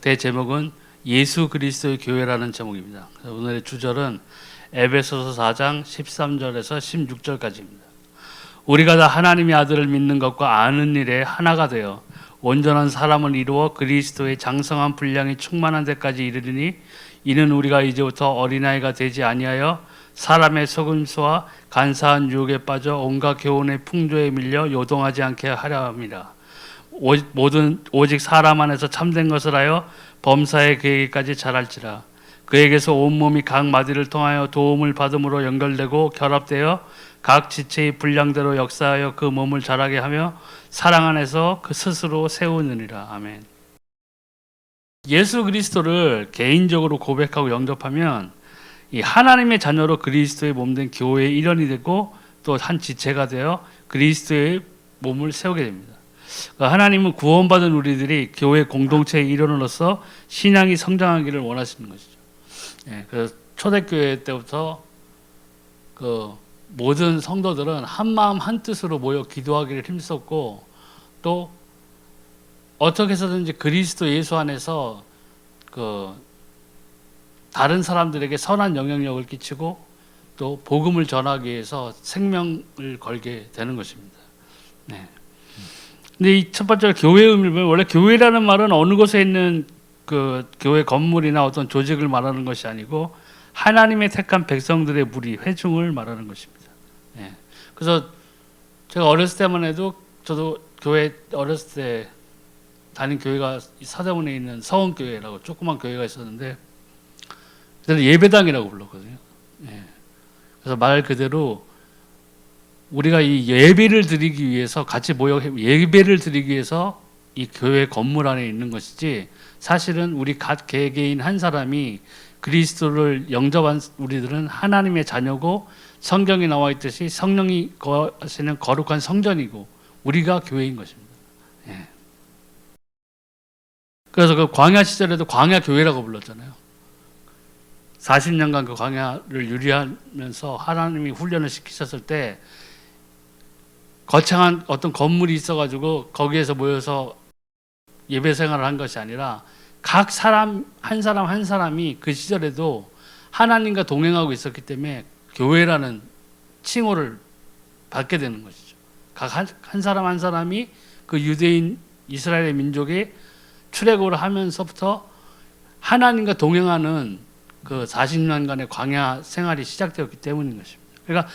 대제목은 예수 그리스도의 교회라는 제목입니다. 오늘의 주절은 에베소서 4장 13절에서 16절까지입니다. 우리가 다 하나님의 아들을 믿는 것과 아는 일에 하나가 되어 온전한 사람을 이루어 그리스도의 장성한 분량이 충만한 데까지 이르리니 이는 우리가 이제부터 어린아이가 되지 아니하여 사람의 속임수와 간사한 유혹에 빠져 온갖 교훈의 풍조에 밀려 요동하지 않게 하려 함이라. 오직 사람 안에서 참된 것을 하여 범사의 그에게까지 자랄지라. 그에게서 온몸이 각 마디를 통하여 도움을 받음으로 연결되고 결합되어 각 지체의 분량대로 역사하여 그 몸을 자라게 하며 사랑 안에서 그 스스로 세우느니라. 아멘. 예수 그리스도를 개인적으로 고백하고 영접하면 이 하나님의 자녀로 그리스도의 몸된 교회의 일원이 되고 또 한 지체가 되어 그리스도의 몸을 세우게 됩니다. 하나님은 구원받은 우리들이 교회 공동체의 일원으로서 신앙이 성장하기를 원하시는 것이죠. 그래서 초대교회 때부터 그 모든 성도들은 한 마음 한 뜻으로 모여 기도하기를 힘썼고 또 어떻게 해서든지 그리스도 예수 안에서 그 다른 사람들에게 선한 영향력을 끼치고 또 복음을 전하기 위해서 생명을 걸게 되는 것입니다. 네. 근데 이 첫 번째 교회의 의미를 보면 원래 교회라는 말은 어느 곳에 있는 그 교회 건물이나 어떤 조직을 말하는 것이 아니고 하나님의 택한 백성들의 무리, 회중을 말하는 것입니다. 네. 그래서 제가 어렸을 때만 해도 저도 교회 어렸을 때 다닌 교회가 서대문에 있는 서원교회라고 조그만 교회가 있었는데 그때는 예배당이라고 불렀거든요. 네. 그래서 말 그대로 우리가 이 예배를 드리기 위해서 같이 모여 예배를 드리기 위해서 이 교회 건물 안에 있는 것이지 사실은 우리 각 개개인 한 사람이 그리스도를 영접한 우리들은 하나님의 자녀고 성경에 나와 있듯이 성령이 거하시는 거룩한 성전이고 우리가 교회인 것입니다. 예. 그래서 그 광야 시절에도 광야 교회라고 불렀잖아요. 40년간 그 광야를 유리하면서 하나님이 훈련을 시키셨을 때 거창한 어떤 건물이 있어가지고 거기에서 모여서 예배 생활을 한 것이 아니라 각 사람 한 사람이 그 시절에도 하나님과 동행하고 있었기 때문에 교회라는 칭호를 받게 되는 것이죠. 각 한 사람 한 사람이 그 유대인 이스라엘의 민족의 출애굽을 하면서부터 하나님과 동행하는 그 40년간의 광야 생활이 시작되었기 때문인 것입니다. 그러니까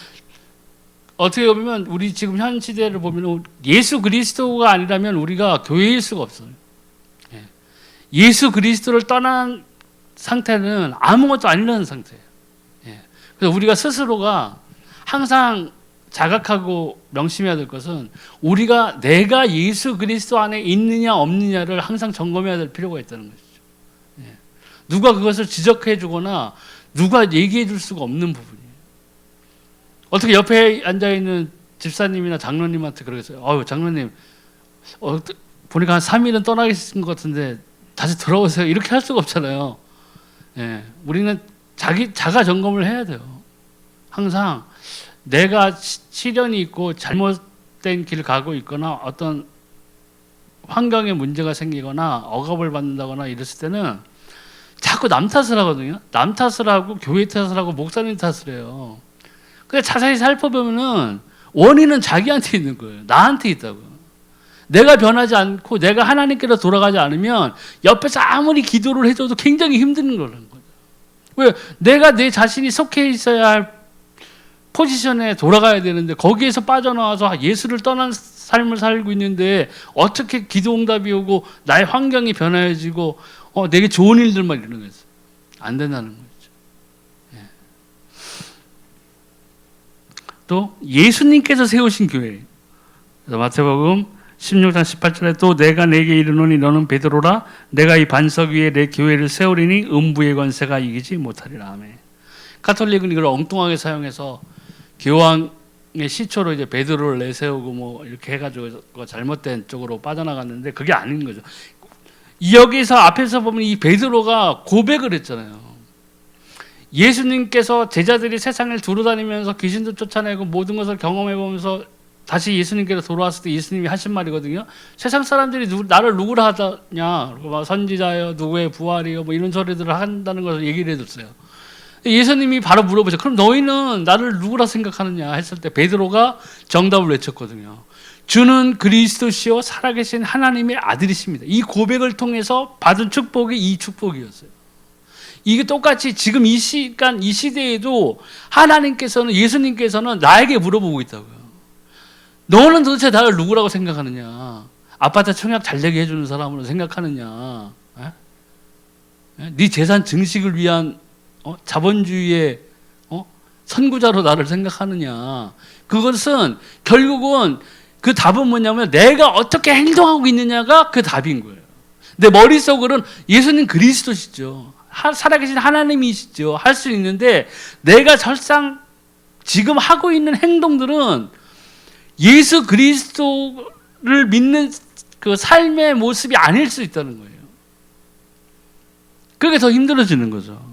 어떻게 보면 우리 지금 현 시대를 보면 예수 그리스도가 아니라면 우리가 교회일 수가 없어요. 예수 그리스도를 떠난 상태는 아무것도 아니라는 상태예요. 그래서 우리가 스스로가 항상 자각하고 명심해야 될 것은 우리가 내가 예수 그리스도 안에 있느냐 없느냐를 항상 점검해야 될 필요가 있다는 것이죠. 누가 그것을 지적해 주거나 누가 얘기해 줄 수가 없는 부분이에요. 어떻게 옆에 앉아있는 집사님이나 장로님한테 그러겠어요. 장로님 보니까 한 3일은 떠나 계신 것 같은데 다시 들어오세요. 이렇게 할 수가 없잖아요. 우리는 자가 점검을 해야 돼요. 항상 내가 시련이 있고 잘못된 길을 가고 있거나 어떤 환경에 문제가 생기거나 억압을 받는다거나 이랬을 때는 자꾸 남 탓을 하거든요. 남 탓을 하고 교회 탓을 하고 목사님 탓을 해요. 근데 자세히 살펴보면은 원인은 자기한테 있는 거예요. 나한테 있다고요. 내가 변하지 않고 내가 하나님께로 돌아가지 않으면 옆에서 아무리 기도를 해줘도 굉장히 힘든 거라는 거죠. 왜? 내가 내 자신이 속해 있어야 할 포지션에 돌아가야 되는데 거기에서 빠져나와서 예수를 떠난 삶을 살고 있는데 어떻게 기도 응답이 오고 나의 환경이 변화해지고 내게 좋은 일들만 일어나는 거죠. 안 된다는 거죠. 또 예수님께서 세우신 교회. 그래서 마태복음 16장 18절에 또 내가 내게 이르노니 너는 베드로라 내가 이 반석 위에 내 교회를 세우리니 음부의 권세가 이기지 못하리라. 아멘. 가톨릭은 이걸 엉뚱하게 사용해서 교황의 시초로 이제 베드로를 내세우고 뭐 이렇게 해가지고 잘못된 쪽으로 빠져나갔는데 그게 아닌 거죠. 여기서 앞에서 보면 이 베드로가 고백을 했잖아요. 예수님께서 제자들이 세상을 두루다니면서 귀신도 쫓아내고 모든 것을 경험해보면서 다시 예수님께로 돌아왔을 때 예수님이 하신 말이거든요. 세상 사람들이 나를 누구라 하냐, 선지자요, 누구의 부활이요, 뭐 이런 소리들을 한다는 것을 얘기를 해줬어요. 예수님이 바로 물어보죠. 그럼 너희는 나를 누구라 생각하느냐 했을 때 베드로가 정답을 외쳤거든요. 주는 그리스도시요 살아계신 하나님의 아들이십니다. 이 고백을 통해서 받은 축복이 이 축복이었어요. 이게 똑같이 지금 이 시간 이 시대에도 하나님께서는, 예수님께서는 나에게 물어보고 있다고요. 너는 도대체 나를 누구라고 생각하느냐? 아파트 청약 잘 되게 해주는 사람으로 생각하느냐? 네 재산 증식을 위한 자본주의의 선구자로 나를 생각하느냐? 그것은 결국은 그 답은 뭐냐면 내가 어떻게 행동하고 있느냐가 그 답인 거예요. 내 머릿속으로는 예수님 그리스도시죠. 살아계신 하나님이시죠. 할 수 있는데 내가 설상 지금 하고 있는 행동들은 예수 그리스도를 믿는 그 삶의 모습이 아닐 수 있다는 거예요. 그게 더 힘들어지는 거죠.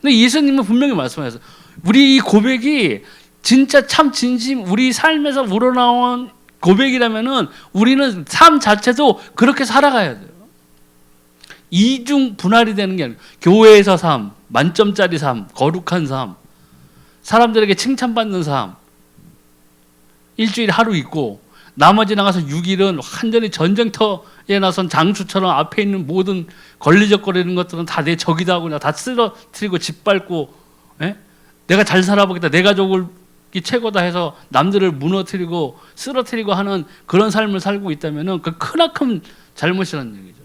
근데 예수님은 분명히 말씀하셨어요. 우리 이 고백이 진짜 참 진심 우리 삶에서 우러나온 고백이라면은 우리는 삶 자체도 그렇게 살아가야 돼요. 이중 분할이 되는 게 아니고 교회에서 삶, 만점짜리 삶, 거룩한 삶, 사람들에게 칭찬받는 삶, 일주일에 하루 있고 나머지 나가서 6일은 완전히 전쟁터에 나선 장수처럼 앞에 있는 모든 걸리적거리는 것들은 다 내 적이다 하고 다 쓰러뜨리고 짓밟고, 내가 잘 살아보겠다, 내 가족이 최고다 해서 남들을 무너뜨리고 쓰러뜨리고 하는 그런 삶을 살고 있다면 그 크나큰 잘못이라는 얘기죠.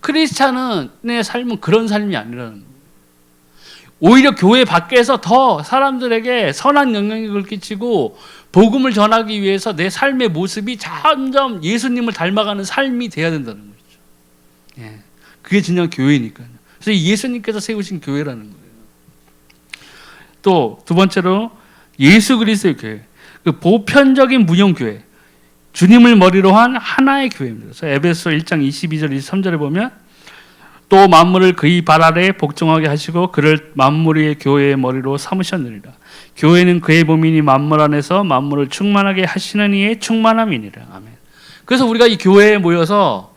크리스찬의 삶은 그런 삶이 아니라는 거예요. 오히려 교회 밖에서 더 사람들에게 선한 영향력을 끼치고 복음을 전하기 위해서 내 삶의 모습이 점점 예수님을 닮아가는 삶이 돼야 된다는 거죠. 그게 진정 교회니까요. 그래서 예수님께서 세우신 교회라는 거예요. 또 두 번째로 예수 그리스도의 교회, 그 보편적인 무용교회, 주님을 머리로 한 하나의 교회입니다. 그래서 에베소 1장 22절 23절에 보면 또 만물을 그의 발 아래에 복종하게 하시고 그를 만물 위의 교회의 머리로 삼으셨느니라. 교회는 그의 몸이니 만물 안에서 만물을 충만하게 하시는 이의 충만함이니라. 아멘. 그래서 우리가 이 교회에 모여서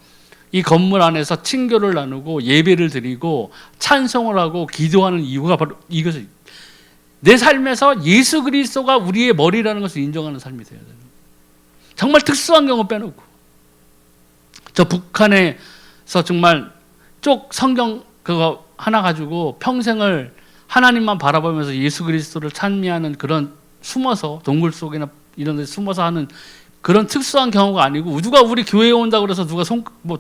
이 건물 안에서 친교를 나누고 예배를 드리고 찬송을 하고 기도하는 이유가 바로 이것을, 내 삶에서 예수 그리스도가 우리의 머리라는 것을 인정하는 삶이 되어야 돼요. 정말 특수한 경우 빼놓고. 저 북한에서 정말 쪽 성경 그거 하나 가지고 평생을 하나님만 바라보면서 예수 그리스도를 찬미하는 그런 숨어서 동굴 속이나 이런 데 숨어서 하는 그런 특수한 경우가 아니고, 누가 우리 교회에 온다고 그래서 누가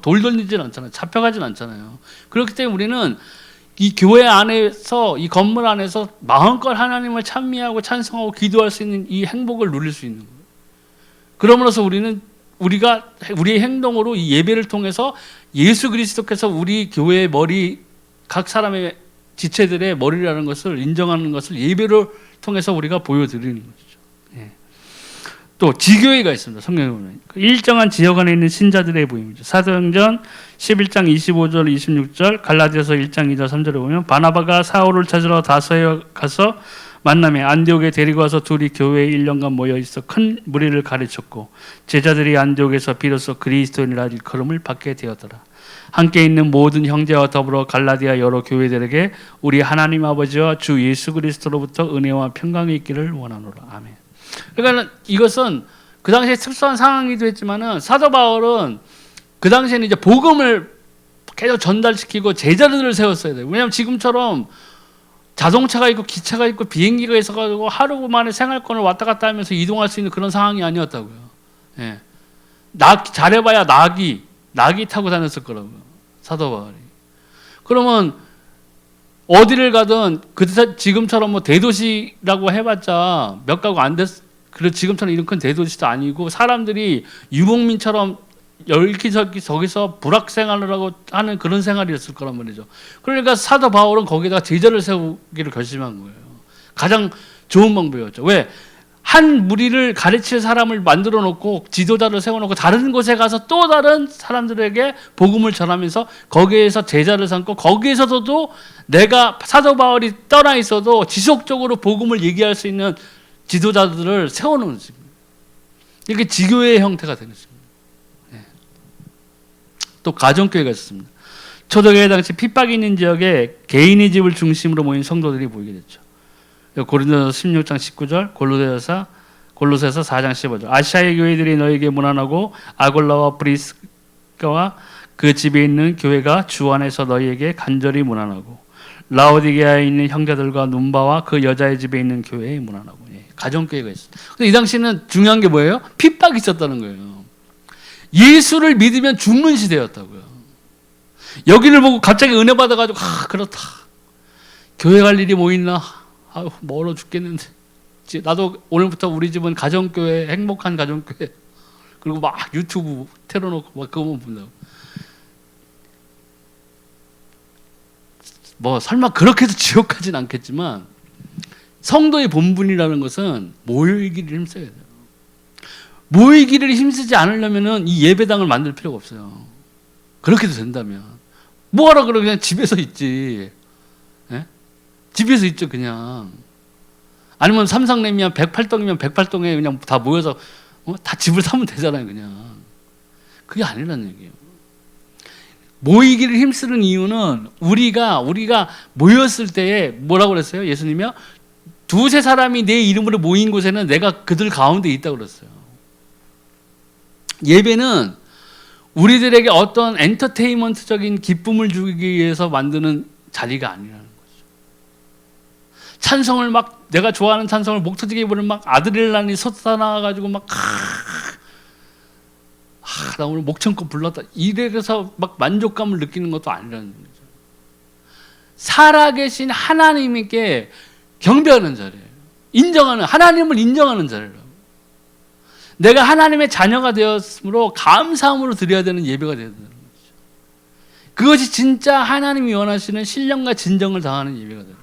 돌 돌리진 않잖아요. 잡혀가진 않잖아요. 그렇기 때문에 우리는 이 교회 안에서, 이 건물 안에서 마음껏 하나님을 찬미하고 찬송하고 기도할 수 있는 이 행복을 누릴 수 있는 거예요. 그러므로서 우리가 우리의 행동으로 이 예배를 통해서 예수 그리스도께서 우리 교회의 머리, 각 사람의 지체들의 머리라는 것을 인정하는 것을 예배를 통해서 우리가 보여드리는 것이죠. 또 지교회가 있습니다. 성경에 보면 일정한 지역 안에 있는 신자들의 모임이죠. 사도행전 11장 25절 26절, 갈라디아서 1장 2절 3절에 보면 바나바가 사울을 찾으러 다소에 가서 만남에 안디옥에 데리고 와서 둘이 교회에 1년간 모여 있어 큰 무리를 가르쳤고 제자들이 안디옥에서 비로소 그리스도인이라 일컬음을 받게 되었더라. 함께 있는 모든 형제와 더불어 갈라디아 여러 교회들에게 우리 하나님 아버지와 주 예수 그리스도로부터 은혜와 평강이 있기를 원하노라. 아멘. 그러니까 이것은 그 당시에 특수한 상황이기도 했지만은 사도 바울은 그 당시에는 이제 복음을 계속 전달시키고 제자들을 세웠어야 돼요. 왜냐하면 지금처럼 자동차가 있고 기차가 있고 비행기가 있어가지고 하루 만에 생활권을 왔다 갔다 하면서 이동할 수 있는 그런 상황이 아니었다고요. 잘해봐야 나귀 타고 다녔을 거라고요. 사도 바울이. 그러면 어디를 가든 지금처럼 뭐 대도시라고 해봤자 몇 가구 안 됐. 그리고 지금처럼 이런 큰 대도시도 아니고 사람들이 유목민처럼 열기저기 저기서 불학생활을 하고 하는 그런 생활이었을 거란 말이죠. 그러니까 사도 바울은 거기다가 제자를 세우기를 결심한 거예요. 가장 좋은 방법이었죠. 왜? 한 무리를 가르칠 사람을 만들어 놓고 지도자를 세워놓고 다른 곳에 가서 또 다른 사람들에게 복음을 전하면서 거기에서 제자를 삼고 거기에서도 내가 사도 바울이 떠나 있어도 지속적으로 복음을 얘기할 수 있는 지도자들을 세워놓은 것입니다. 이렇게 지교회의 형태가 되는 것입니다. 예. 또 가정교회가 있었습니다. 초대교회 당시 핍박이 있는 지역에 개인의 집을 중심으로 모인 성도들이 모이게 됐죠. 고린도서 16장 19절, 골로새서 4장 15절. 아시아의 교회들이 너에게 문안하고 아골라와 브리스가와 그 집에 있는 교회가 주 안에서 너희에게 간절히 문안하고 라오디게아에 있는 형제들과 눈바와 그 여자의 집에 있는 교회에 문안하고. 예, 가정교회가 있어요. 근데 이 당시는 중요한 게 뭐예요? 핍박이 있었다는 거예요. 예수를 믿으면 죽는 시대였다고요. 여기를 보고 갑자기 은혜 받아가지고 그렇다. 교회 갈 일이 뭐 있나? 아유, 멀어 죽겠는데. 나도 오늘부터 우리 집은 가정교회, 행복한 가정교회. 그리고 막 유튜브 틀어놓고 막 그거만 본다고. 뭐 설마 그렇게 해서 지옥 가진 않겠지만 성도의 본분이라는 것은 모이기를 힘써야 돼요. 모이기를 힘쓰지 않으려면 이 예배당을 만들 필요가 없어요. 그렇게도 된다면 뭐하러 그냥 집에서 있지. 예? 집에서 있죠 그냥. 아니면 삼성냉면 108동이면 108동에 그냥 다 모여서 다 집을 사면 되잖아요 그냥. 그게 아니라는 얘기예요. 모이기를 힘쓰는 이유는 우리가 모였을 때에 뭐라고 그랬어요? 예수님이요? 두세 사람이 내 이름으로 모인 곳에는 내가 그들 가운데 있다고 그랬어요. 예배는 우리들에게 어떤 엔터테인먼트적인 기쁨을 주기 위해서 만드는 자리가 아니라는 거죠. 찬송을 막 내가 좋아하는 찬송을 목 터지게 부르는 막 아드레날린이 솟아나가지고 막 나 오늘 목청껏 불렀다. 이래서 막 만족감을 느끼는 것도 아니라는 거죠. 살아계신 하나님께 경배하는 자리예요. 인정하는, 하나님을 인정하는 자리라고. 내가 하나님의 자녀가 되었으므로 감사함으로 드려야 되는 예배가 되어야 되는 거죠. 그것이 진짜 하나님이 원하시는 신령과 진정을 다하는 예배가 되는 거죠.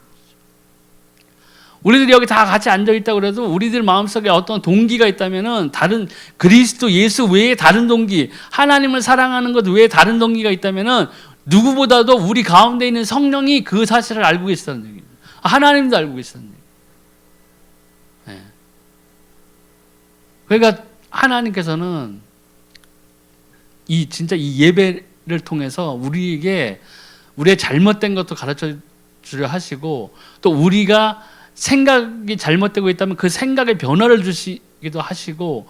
우리들이 여기 다 같이 앉아있다고 그래도 우리들 마음속에 어떤 동기가 있다면은 다른 그리스도 예수 외에 다른 동기, 하나님을 사랑하는 것 외에 다른 동기가 있다면은 누구보다도 우리 가운데 있는 성령이 그 사실을 알고 계시다는 얘기입니다. 하나님도 알고 계시다는 얘기입니다. 네. 그러니까 하나님께서는 진짜 이 예배를 통해서 우리에게 우리의 잘못된 것도 가르쳐 주려 하시고 또 우리가 생각이 잘못되고 있다면 그 생각에 변화를 주시기도 하시고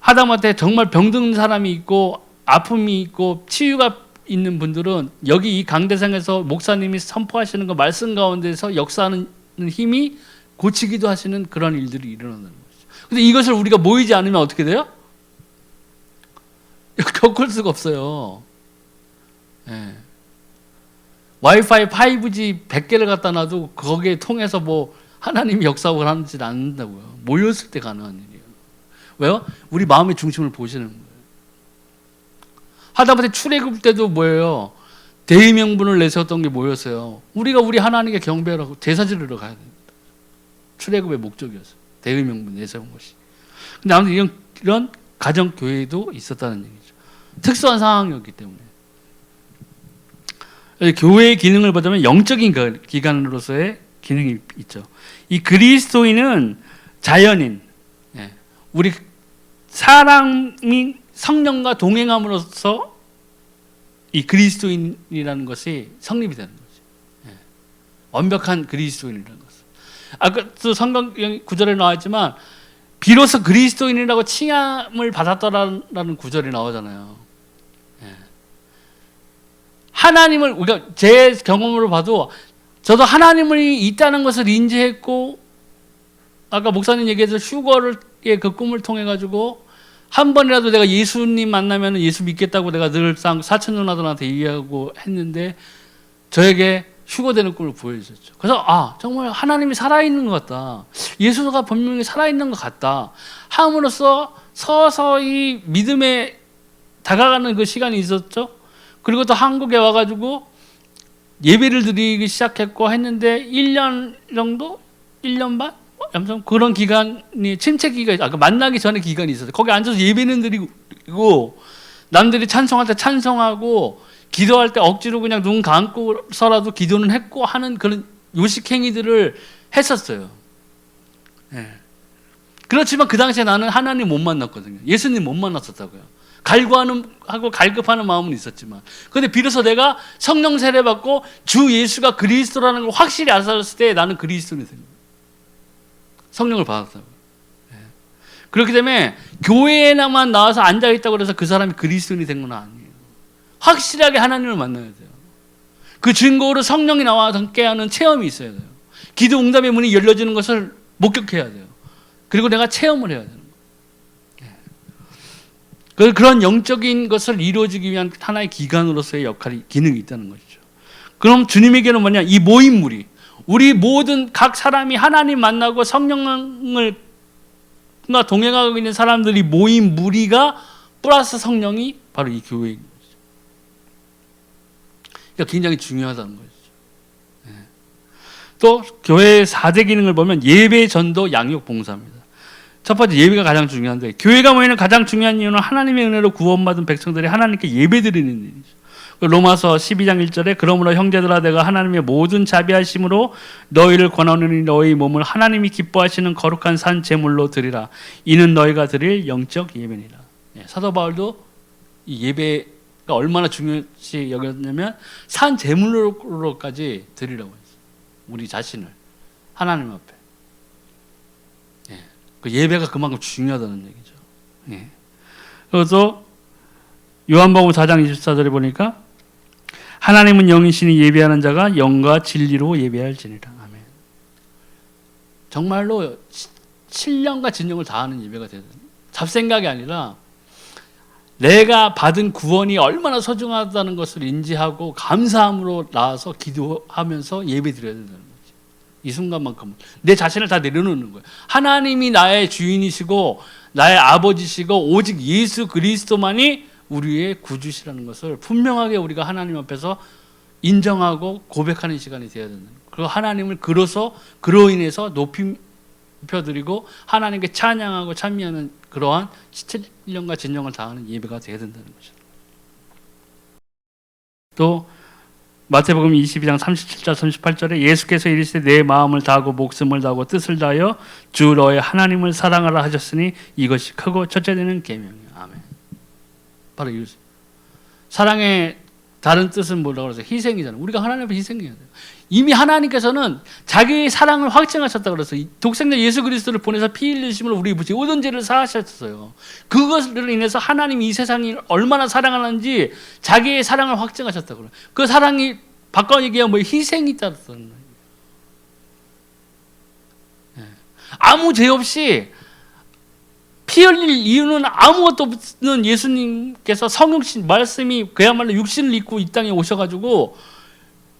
하다못해 정말 병든 사람이 있고 아픔이 있고 치유가 있는 분들은 여기 이 강대상에서 목사님이 선포하시는 그 말씀 가운데서 역사하는 힘이 고치기도 하시는 그런 일들이 일어나는 거죠. 근데 이것을 우리가 모이지 않으면 어떻게 돼요? 겪을 수가 없어요. 네. 와이파이 5G 100개를 갖다 놔도 거기에 통해서 뭐 하나님이 역사를 하는지 않는다고요. 모였을 때 가능한 일이에요. 왜요? 우리 마음의 중심을 보시는 거예요. 하다못해 출애굽 때도 뭐예요? 대의명분을 내세웠던 게 뭐였어요? 우리가 우리 하나님께 경배하라고 제사 지르러 가야 됩니다. 출애굽의 목적이었어요. 대의명분 내세운 것이. 근데 아무튼 이런 가정교회도 있었다는 얘기죠. 특수한 상황이었기 때문에. 교회의 기능을 보자면 영적인 기관으로서의 기능이 있죠. 이 그리스도인은 자연인, 우리 사람이 성령과 동행함으로써 이 그리스도인이라는 것이 성립이 되는 거죠. 완벽한 그리스도인이라는 것은. 아까도 성경 구절에 나와있지만 비로소 그리스도인이라고 칭함을 받았다라는 구절이 나오잖아요. 하나님을 우리가 제 경험으로 봐도 저도 하나님이 있다는 것을 인지했고 아까 목사님 얘기해서 휴거의 그 꿈을 통해 가지고 한 번이라도 내가 예수님 만나면 예수 믿겠다고 내가 늘상 사촌 누나들한테 얘기하고 했는데 저에게 휴거되는 꿈을 보여주셨죠. 그래서 정말 하나님이 살아있는 것 같다. 예수가 분명히 살아있는 것 같다. 함으로써 서서히 믿음에 다가가는 그 시간이 있었죠. 그리고 또 한국에 와가지고 예배를 드리기 시작했고 했는데 1년 정도? 1년 반? 아무튼 그런 기간이 침체 기간이 만나기 전에 기간이 있었어요. 거기 앉아서 예배는 드리고 남들이 찬송할 때 찬송하고 기도할 때 억지로 그냥 눈 감고서라도 기도는 했고 하는 그런 요식 행위들을 했었어요. 그렇지만 그 당시에 나는 하나님 못 만났거든요. 예수님 못 만났었다고요. 갈급하는 마음은 있었지만, 그런데 비로소 내가 성령 세례 받고 주 예수가 그리스도라는 걸 확실히 알았을 때 나는 그리스도인이 된 거예요. 성령을 받았다고. 그렇기 때문에 교회에나만 나와서 앉아 있다고 해서 그 사람이 그리스도인이 된 건 아니에요. 확실하게 하나님을 만나야 돼요. 그 증거로 성령이 나와 함께하는 체험이 있어야 돼요. 기도 응답의 문이 열려지는 것을 목격해야 돼요. 그리고 내가 체험을 해야 돼요. 그런 영적인 것을 이루어지기 위한 하나의 기관으로서의 기능이 있다는 것이죠. 그럼 주님에게는 뭐냐? 이 모임무리, 우리 모든 각 사람이 하나님 만나고 성령을 동행하고 있는 사람들이 모인 무리가 플러스 성령이 바로 이 교회인 거죠. 그러니까 굉장히 중요하다는 거죠. 또 교회의 4대 기능을 보면 예배, 전도, 양육, 봉사입니다. 첫 번째, 예배가 가장 중요한데, 교회가 모이는 가장 중요한 이유는 하나님의 은혜로 구원받은 백성들이 하나님께 예배드리는 일이죠. 로마서 12장 1절에 그러므로 형제들아 내가 하나님의 모든 자비하심으로 너희를 권하노니 너희 몸을 하나님이 기뻐하시는 거룩한 산 제물로 드리라. 이는 너희가 드릴 영적 예배니라. 사도 바울도 이 예배가 얼마나 중요시 여겼냐면 산 제물로까지 드리라고 했어요. 우리 자신을 하나님 앞에. 그 예배가 그만큼 중요하다는 얘기죠. 그래서 요한복음 4장 24절에 보니까 하나님은 영이시니 예배하는 자가 영과 진리로 예배할지니라. 아멘. 정말로 신령과 진정을 다하는 예배가 되는, 잡생각이 아니라 내가 받은 구원이 얼마나 소중하다는 것을 인지하고 감사함으로 나와서 기도하면서 예배 드려야 된다는 거죠. 이 순간만큼은 내 자신을 다 내려놓는 거예요. 하나님이 나의 주인이시고 나의 아버지시고 오직 예수 그리스도만이 우리의 구주시라는 것을 분명하게 우리가 하나님 앞에서 인정하고 고백하는 시간이 되어야 된다. 그리고 하나님을 그로 인해서 높여드리고 하나님께 찬양하고 찬미하는 그러한 신령과 진정을 다하는 예배가 되어야 된다는 거죠. 또 마태복음 22장 37절 38절에 예수께서 이르시되 내 마음을 다하고 목숨을 다하고 뜻을 다하여 주 너의 하나님을 사랑하라 하셨으니 이것이 크고 첫째 되는 계명이야. 아멘. 바로 이 사랑의 다른 뜻은 뭐라고 그러세요? 희생이잖아요. 우리가 하나님 앞에 희생해야 돼요. 이미 하나님께서는 자기의 사랑을 확증하셨다고 그래서 독생자 예수 그리스도를 보내서 피 흘리심으로 우리 모든 죄를 사하셨어요. 그것으로 인해서 하나님이 이 세상을 얼마나 사랑하는지 자기의 사랑을 확증하셨다고 그래요. 그 사랑이 바꿔 얘기하면 뭐 희생이 따랐다는 거예요. 아무 죄 없이 피 흘릴 이유는 아무것도 없는 예수님께서 성육신 말씀이 그야말로 육신을 입고 이 땅에 오셔가지고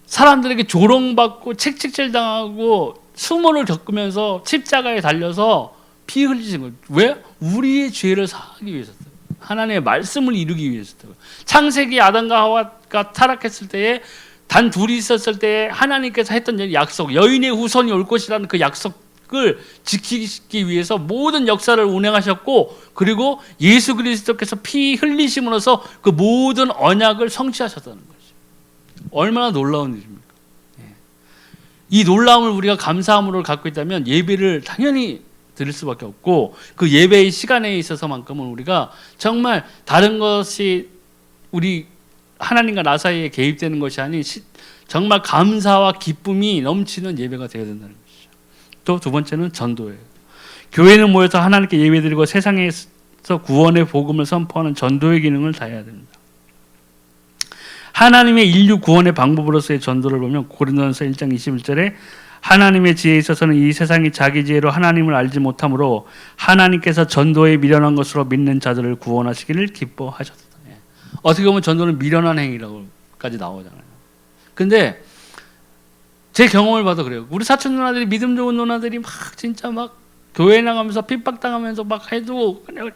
사람들에게 조롱받고 책찍질 당하고 수모를 겪으면서 십자가에 달려서 피 흘리신 거예요. 왜? 우리의 죄를 사하기 위해서였어요. 하나님의 말씀을 이루기 위해서였어요. 창세기 아담과 하와가 타락했을 때에 단 둘이 있었을 때에 하나님께서 했던 약속, 여인의 후손이 올 것이라는 그 약속을 지키기 위해서 모든 역사를 운행하셨고, 그리고 예수 그리스도께서 피 흘리심으로써 그 모든 언약을 성취하셨다는 거죠. 얼마나 놀라운 일입니까? 이 놀라움을 우리가 감사함으로 갖고 있다면 예배를 당연히 드릴 수밖에 없고, 그 예배의 시간에 있어서만큼은 우리가 정말 다른 것이 우리 하나님과 나 사이에 개입되는 것이 아닌 정말 감사와 기쁨이 넘치는 예배가 되어야 된다는 것이죠. 또 두 번째는 전도예요. 교회는 모여서 하나님께 예배드리고 세상에서 구원의 복음을 선포하는 전도의 기능을 다해야 됩니다. 하나님의 인류 구원의 방법으로서의 전도를 보면 고린도전서 1장 21절에 하나님의 지혜에 있어서는 이 세상이 자기 지혜로 하나님을 알지 못하므로 하나님께서 전도에 미련한 것으로 믿는 자들을 구원하시기를 기뻐하셨다. 어떻게 보면 전도는 미련한 행위라고까지 나오잖아요. 근데 제 경험을 봐도 그래요. 우리 사촌 누나들이, 믿음 좋은 누나들이 막 진짜 막 교회 나가면서 핍박당하면서 막 해도 그냥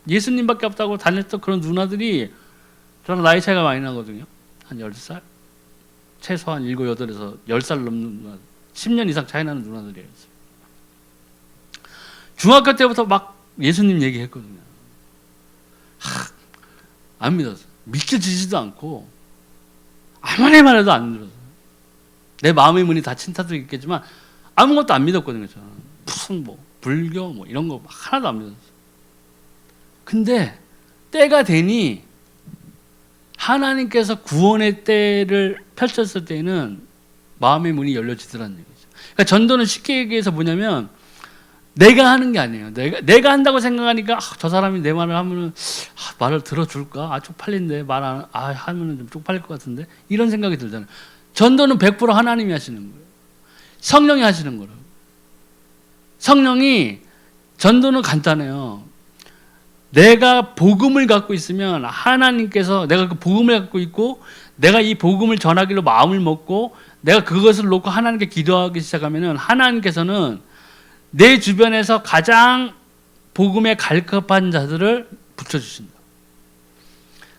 예수님밖에 없다고 다녔던 그런 누나들이, 저는 나이 차이가 많이 나거든요. 한 10살? 최소한 7, 8에서 10살 넘는 누나, 10년 이상 차이 나는 누나들이에요. 중학교 때부터 막 예수님 얘기했거든요. 안 믿었어요. 믿겨지지도 않고 아무리 말해도 안 들었어요. 내 마음의 문이 닫힌 탓도 있겠지만 아무것도 안 믿었거든요. 저는 무슨 불교 뭐 이런 거 하나도 안 믿었어요. 근데 때가 되니 하나님께서 구원의 때를 펼쳤을 때는 마음의 문이 열려지더라는 얘기죠. 그러니까 전도는 쉽게 얘기해서 뭐냐면 내가 하는 게 아니에요. 내가 한다고 생각하니까 저 사람이 내 말을 하면은 말을 들어줄까? 쪽팔린데 말 안 하면은 좀 쪽팔릴 것 같은데 이런 생각이 들잖아요. 전도는 100% 하나님이 하시는 거예요. 성령이 하시는 거예요. 성령이 전도는 간단해요. 내가 복음을 갖고 있으면 하나님께서 내가 그 복음을 갖고 있고 내가 이 복음을 전하기로 마음을 먹고 내가 그것을 놓고 하나님께 기도하기 시작하면은 하나님께서는 내 주변에서 가장 복음에 갈급한 자들을 붙여주신다.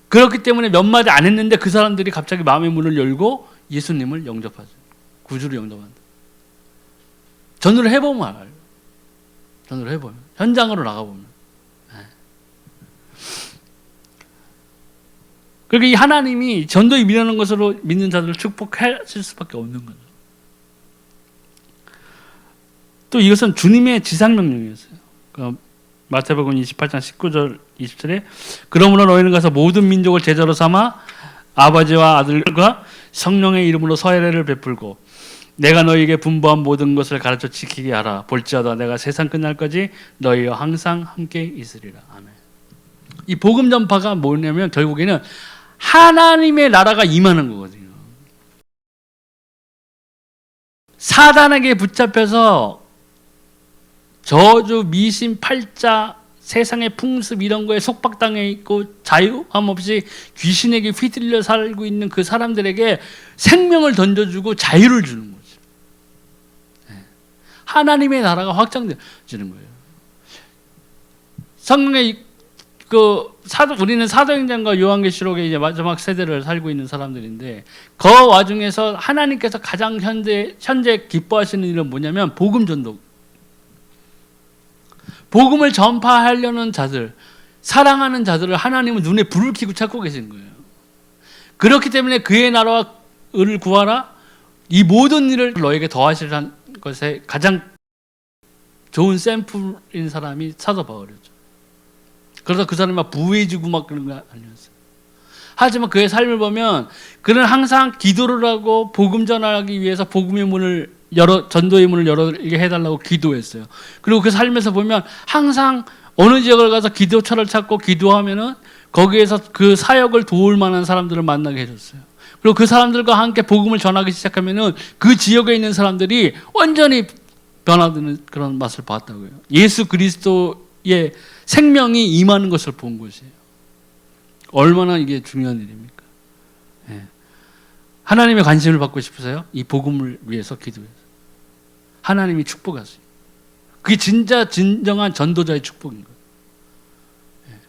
그렇기 때문에 몇 마디 안 했는데 그 사람들이 갑자기 마음의 문을 열고 예수님을 영접하죠. 구주를 영접한다. 전도를 해보면 알아요. 전도를 해보면 현장으로 나가보면. 그러니까 이 하나님이 전도에 미련한 것으로 믿는 자들을 축복하실 수밖에 없는 거죠. 또 이것은 주님의 지상명령이었어요. 그러니까 마태복음 28장 19절 20절에 그러므로 너희는 가서 모든 민족을 제자로 삼아 아버지와 아들과 성령의 이름으로 서례를 베풀고 내가 너희에게 분부한 모든 것을 가르쳐 지키게 하라. 볼지어다 내가 세상 끝날까지 너희와 항상 함께 있으리라. 아멘. 이 복음 전파가 뭐냐면 결국에는 하나님의 나라가 임하는 거거든요. 사단에게 붙잡혀서 저주, 미신, 팔자, 세상의 풍습 이런 거에 속박당해 있고 자유함 없이 귀신에게 휘둘려 살고 있는 그 사람들에게 생명을 던져주고 자유를 주는 거죠. 하나님의 나라가 확장되는 거예요. 성경의 우리는 사도행전과 요한계시록의 이제 마지막 세대를 살고 있는 사람들인데 그 와중에서 하나님께서 가장 현재 기뻐하시는 일은 뭐냐면 복음 전도. 복음을 전파하려는 자들, 사랑하는 자들을 하나님은 눈에 불을 켜고 찾고 계신 거예요. 그렇기 때문에 그의 나라와 의를 구하라. 이 모든 일을 너에게 더하시라는 것에 가장 좋은 샘플인 사람이 사도 바울이었죠. 그래서 그 사람이 막 부해지고 막 그런 거 아니었어요. 하지만 그의 삶을 보면 그는 항상 기도를 하고 복음 전하기 위해서 복음의 문을 전도의 문을 열게 해달라고 기도했어요. 그리고 그 삶에서 보면 항상 어느 지역을 가서 기도처를 찾고 기도하면은 거기에서 그 사역을 도울 만한 사람들을 만나게 해줬어요. 그리고 그 사람들과 함께 복음을 전하기 시작하면은 그 지역에 있는 사람들이 완전히 변화되는 그런 맛을 봤다고요. 예수 그리스도의 생명이 임하는 것을 본 것이에요. 얼마나 이게 중요한 일입니까? 예. 하나님의 관심을 받고 싶으세요? 이 복음을 위해서 기도해서 하나님이 축복하세요. 그게 진정한 전도자의 축복인 거예요. 예.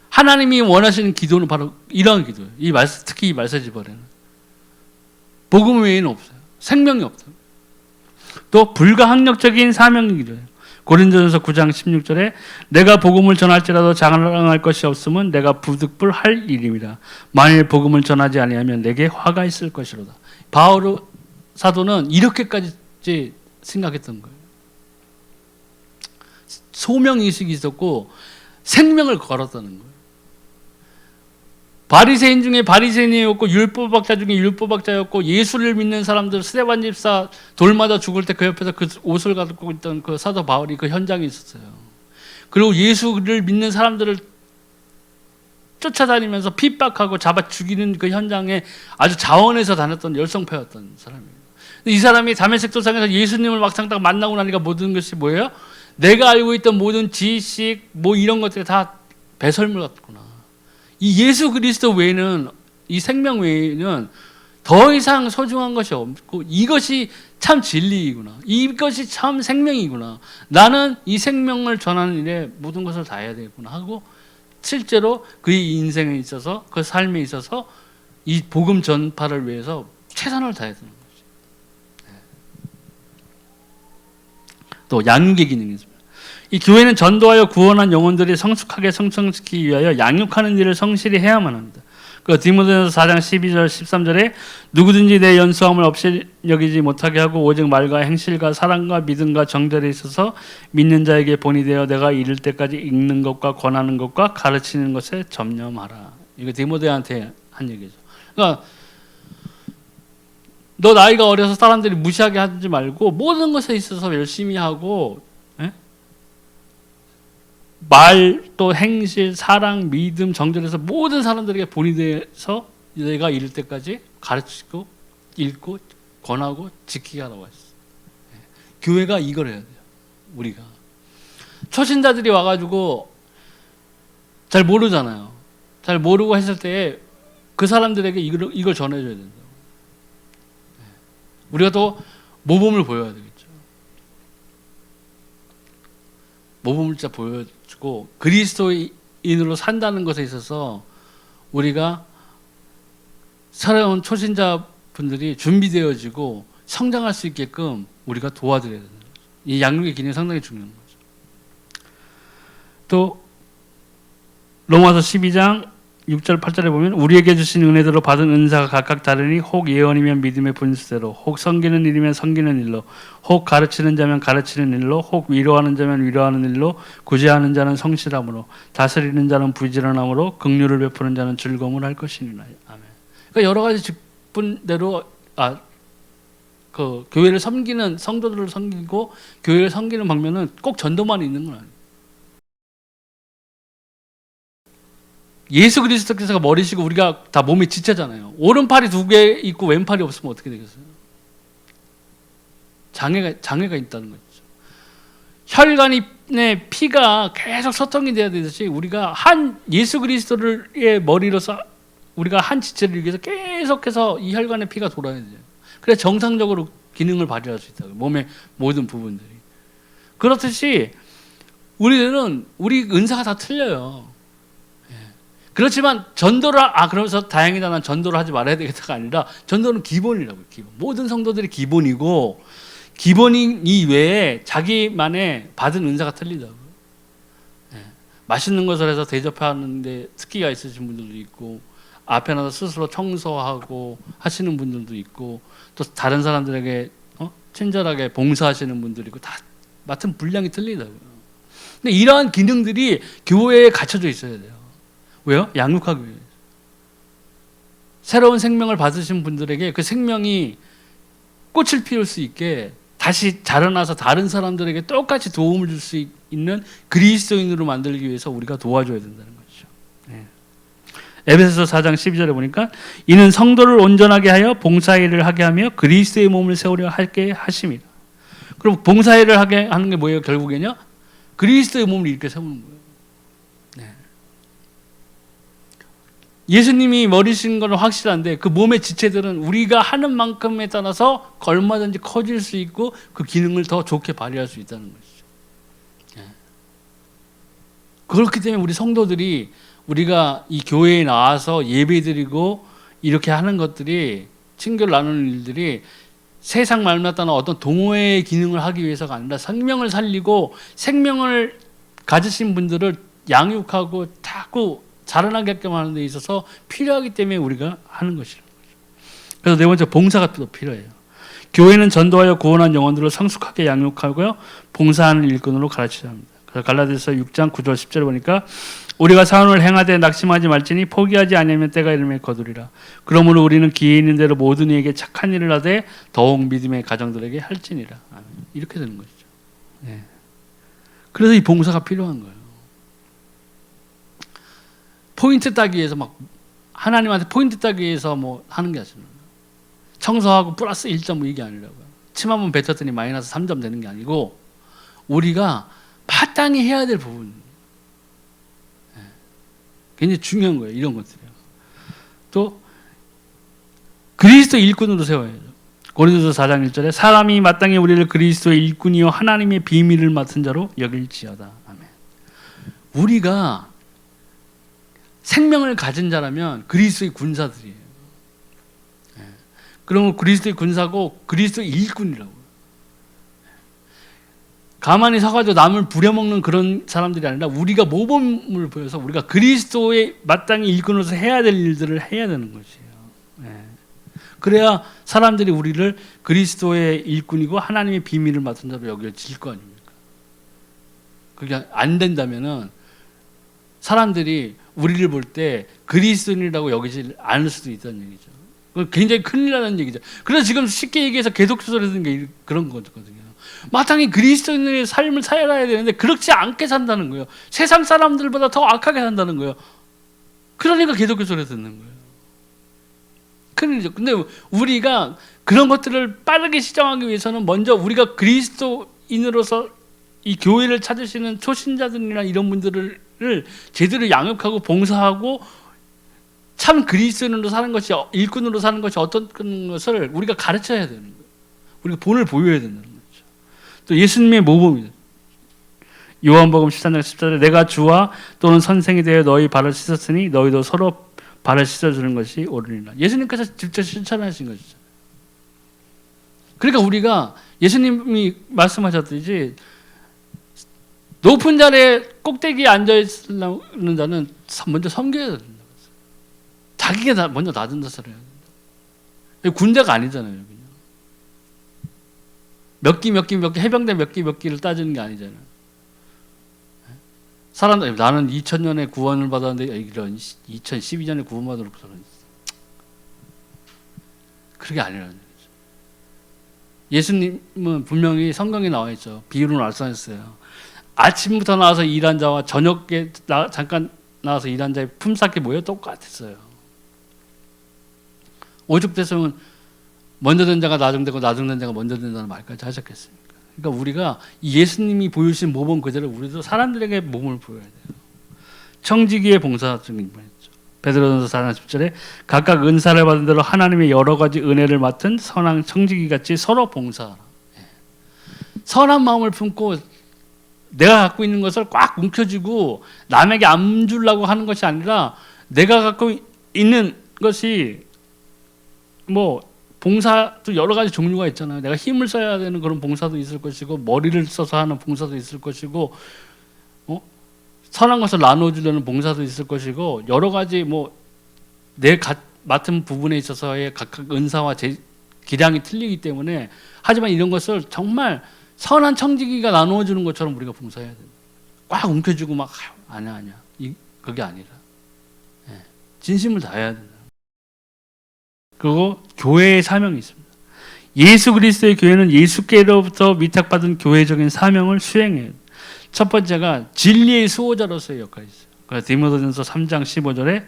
하나님이 원하시는 기도는 바로 이러한 기도예요. 특히 이 말세지 벌에는 복음 외에는 없어요. 생명이 없어요. 또 불가항력적인 사명의 기도예요. 고린도전서 9장 16절에 내가 복음을 전할지라도 자랑할 것이 없으면 내가 부득불할 일입니다. 만일 복음을 전하지 아니하면 내게 화가 있을 것이로다. 바울 사도는 이렇게까지 생각했던 거예요. 소명의식이 있었고 생명을 걸었다는 거예요. 바리새인 중에 바리새인이었고 율법학자 중에 율법학자였고 예수를 믿는 사람들 스데반 집사 돌마다 죽을 때 그 옆에서 그 옷을 갖고 있던 그 사도 바울이 그 현장에 있었어요. 그리고 예수를 믿는 사람들을 쫓아다니면서 핍박하고 잡아 죽이는 그 현장에 아주 자원해서 다녔던 열성패였던 사람이에요. 이 사람이 다메섹 도상에서 예수님을 막상 딱 만나고 나니까 모든 것이 뭐예요? 내가 알고 있던 모든 지식 뭐 이런 것들이 다 배설물 같구나. 이 예수 그리스도 외에는 이 생명 외에는 더 이상 소중한 것이 없고 이것이 참 진리이구나. 이것이 참 생명이구나. 나는 이 생명을 전하는 일에 모든 것을 다 해야 되겠구나 하고 실제로 그의 인생에 있어서 그 삶에 있어서 이 복음 전파를 위해서 최선을 다했던 거죠. 또 양육의 기능이 있습니다. 이 교회는 전도하여 구원한 영혼들이 성숙하게 성장시키기 위하여 양육하는 일을 성실히 해야만 합니다. 그 디모데전서 4장 12절 13절에 누구든지 내 연수함을 없이 여기지 못하게 하고 오직 말과 행실과 사랑과 믿음과 정절에 있어서 믿는 자에게 본이 되어 내가 이를 때까지 읽는 것과 권하는 것과 가르치는 것에 전념하라. 이거 디모데한테 한 얘기죠. 그러니까 너 나이가 어려서 사람들이 무시하게 하지 말고 모든 것에 있어서 열심히 하고, 말 또 행실, 사랑, 믿음, 정절에서 모든 사람들에게 본이 돼서 내가 이를 때까지 가르치고 읽고 권하고 지키게 하라고 했어. 교회가 이걸 해야 돼요. 우리가 초신자들이 와가지고 잘 모르잖아요. 잘 모르고 했을 때 그 사람들에게 이걸 전해줘야 된다. 우리가 또 모범을 보여야 되겠죠. 모범을 진짜 보여주고 그리스도인으로 산다는 것에 있어서 우리가 새로운 초신자분들이 준비되어지고 성장할 수 있게끔 우리가 도와드려야 된다. 이 양육의 기능이 상당히 중요한 거죠. 또 로마서 12장 6절 8절에 보면 우리에게 주신 은혜대로 받은 은사가 각각 다르니 혹 예언이면 믿음의 분수대로 혹 섬기는 일이면 섬기는 일로 혹 가르치는 자면 가르치는 일로 혹 위로하는 자면 위로하는 일로 구제하는 자는 성실함으로 다스리는 자는 부지런함으로 긍휼을 베푸는 자는 즐거움을 할 것이니라. 아멘. 그러니까 여러 가지 직분대로 그 교회를 섬기는 성도들을 섬기고 교회를 섬기는 방면은 꼭 전도만 있는 건 아니에요. 예수 그리스도께서가 머리시고 우리가 다 몸이 지체잖아요. 오른팔이 2개 있고 왼팔이 없으면 어떻게 되겠어요? 장애가 있다는 거죠. 혈관의 피가 계속 소통이 돼야 되듯이 우리가 한 예수 그리스도의 머리로서 우리가 한 지체를 위해서 계속해서 이 혈관의 피가 돌아야 돼요. 그래야 정상적으로 기능을 발휘할 수 있다고. 몸의 모든 부분들이. 그렇듯이 우리들은 우리 은사가 다 틀려요. 그렇지만 전도를 그러면서 다행이다 난 전도를 하지 말아야 되겠다가 아니라 전도는 기본이라고요. 기본. 모든 성도들이 기본이고 기본인 이외에 자기만의 받은 은사가 틀리다고요. 맛있는 것을 해서 대접하는데 특기가 있으신 분들도 있고 앞에 나서 스스로 청소하고 하시는 분들도 있고 또 다른 사람들에게 친절하게 봉사하시는 분들이 있고 다 맡은 분량이 틀리다고요. 근데 이러한 기능들이 교회에 갖춰져 있어야 돼요. 왜요? 양육하기 위해서. 새로운 생명을 받으신 분들에게 그 생명이 꽃을 피울 수 있게 다시 자라나서 다른 사람들에게 똑같이 도움을 줄 수 있는 그리스도인으로 만들기 위해서 우리가 도와줘야 된다는 거죠. 에베소서 4장 12절에 보니까 이는 성도를 온전하게 하여 봉사일을 하게 하며 그리스도의 몸을 세우려 하게 하심이라. 그럼 봉사일을 하게 하는 게 뭐예요? 결국에는요. 그리스도의 몸을 이렇게 세우는 거예요. 예수님이 머리신 건 확실한데 그 몸의 지체들은 우리가 하는 만큼에 따라서 얼마든지 커질 수 있고 그 기능을 더 좋게 발휘할 수 있다는 것이죠. 그렇기 때문에 우리 성도들이 우리가 이 교회에 나와서 예배드리고 이렇게 하는 것들이 친교를 나누는 일들이 세상 말마다는 어떤 동호회의 기능을 하기 위해서가 아니라 생명을 살리고 생명을 가지신 분들을 양육하고 자꾸 자라나게끔 하는 데 있어서 필요하기 때문에 우리가 하는 것이라는 거죠. 그래서 네 번째 봉사가 또 필요해요. 교회는 전도하여 구원한 영혼들을 성숙하게 양육하고요. 봉사하는 일꾼으로 가르쳐야 합니다. 그래서 갈라디아서 6장 9절 10절 보니까 우리가 사원을 행하되 낙심하지 말지니 포기하지 아니하면 때가 이르면 거두리라. 그러므로 우리는 기회 있는 대로 모든 이에게 착한 일을 하되 더욱 믿음의 가정들에게 할지니라. 이렇게 되는 것이죠. 그래서 이 봉사가 필요한 거예요. 포인트 따기 위해서 막 하나님한테 포인트 따기 위해서 뭐 하는 게 아니라 청소하고 플러스 1점 이게 아니라고요. 침 한번 뱉었더니 마이너스 3점 되는 게 아니고 우리가 마땅히 해야 될 부분 굉장히 중요한 거예요. 이런 것들이요. 또 그리스도 일꾼으로 세워야죠. 고린도서 4장 1절에 사람이 마땅히 우리를 그리스도의 일꾼이요 하나님의 비밀을 맡은 자로 여길지어다. 아멘. 우리가 생명을 가진 자라면 그리스도의 군사들이에요. 그러면 그리스도의 군사고 그리스도의 일꾼이라고요. 가만히 서가지고 남을 부려먹는 그런 사람들이 아니라 우리가 모범을 보여서 우리가 그리스도의 마땅히 일꾼으로서 해야 될 일들을 해야 되는 것이에요. 예. 그래야 사람들이 우리를 그리스도의 일꾼이고 하나님의 비밀을 맡은 자로 여겨질 거 아닙니까? 그게 안 된다면은 사람들이 우리를 볼 때 그리스도인이라고 여기지 않을 수도 있다는 얘기죠. 굉장히 큰일 나는 얘기죠. 그래서 지금 쉽게 얘기해서 계속 조절하는 게 그런 거거든요. 마땅히 그리스도인의 삶을 살아야 되는데 그렇지 않게 산다는 거예요. 세상 사람들보다 더 악하게 산다는 거예요. 그러니까 계속 조절해서 듣는 거예요. 큰일이죠. 근데 우리가 그런 것들을 빠르게 시정하기 위해서는 먼저 우리가 그리스도인으로서 이 교회를 찾으시는 초신자들이나 이런 분들을 제대로 양육하고 봉사하고 참 그리스도인으로 사는 것이, 일꾼으로 사는 것이 어떤 것을 우리가 가르쳐야 되는 거예요. 우리가 본을 보여야 된다는 거죠. 또 예수님의 모범이다. 요한복음 13장 14절에 내가 주와 또는 선생이 되어 너희 발을 씻었으니 너희도 서로 발을 씻어주는 것이 옳으니라. 예수님께서 직접 실천하신 것이죠. 그러니까 우리가 예수님이 말씀하셨듯이 높은 자리에 꼭대기에 앉아있는 자는 먼저 섬겨야 된다. 자기가 먼저 낮은 데서 해야 된다. 군대가 아니잖아요. 여기는. 몇 기 해병대 몇 기를 따지는 게 아니잖아요. 사람들 나는 2000년에 구원을 받았는데 이런 2012년에 구원받으러 그게 아니라는 거죠. 예수님은 분명히 성경에 나와 있죠. 비유로 말씀하셨어요. 아침부터 나와서 일한 자와 저녁에 잠깐 나와서 일한 자의 품삯이 뭐예요? 똑같았어요. 오죽 됐으면 먼저 된 자가 나중되고 나중된 자가 먼저 된다는 말까지 하셨겠습니까? 그러니까 우리가 예수님이 보여주신 모범 그대로 우리도 사람들에게 몸을 보여야 돼요. 청지기의 봉사 중인 분이죠. 베드로전서 4장 10절에 각각 은사를 받은 대로 하나님의 여러 가지 은혜를 맡은 선한 청지기 같이 서로 봉사하라. 선한 마음을 품고 내가 갖고 있는 것을 꽉 움켜쥐고 남에게 안 주려고 하는 것이 아니라 내가 갖고 있는 것이 뭐 봉사도 여러 가지 종류가 있잖아요. 내가 힘을 써야 되는 그런 봉사도 있을 것이고 머리를 써서 하는 봉사도 있을 것이고 선한 것을 나눠주려는 봉사도 있을 것이고 여러 가지 뭐 내 맡은 부분에 있어서의 각각 은사와 기량이 틀리기 때문에 하지만 이런 것을 정말 선한 청지기가 나누어주는 것처럼 우리가 봉사해야 돼요. 꽉 움켜쥐고 막 아니야 그게 아니라 진심을 다해야 된다. 그리고 교회의 사명이 있습니다. 예수 그리스도의 교회는 예수께로부터 위탁받은 교회적인 사명을 수행해요. 첫 번째가 진리의 수호자로서의 역할이 있어요. 그래서 디모데전서 3장 15절에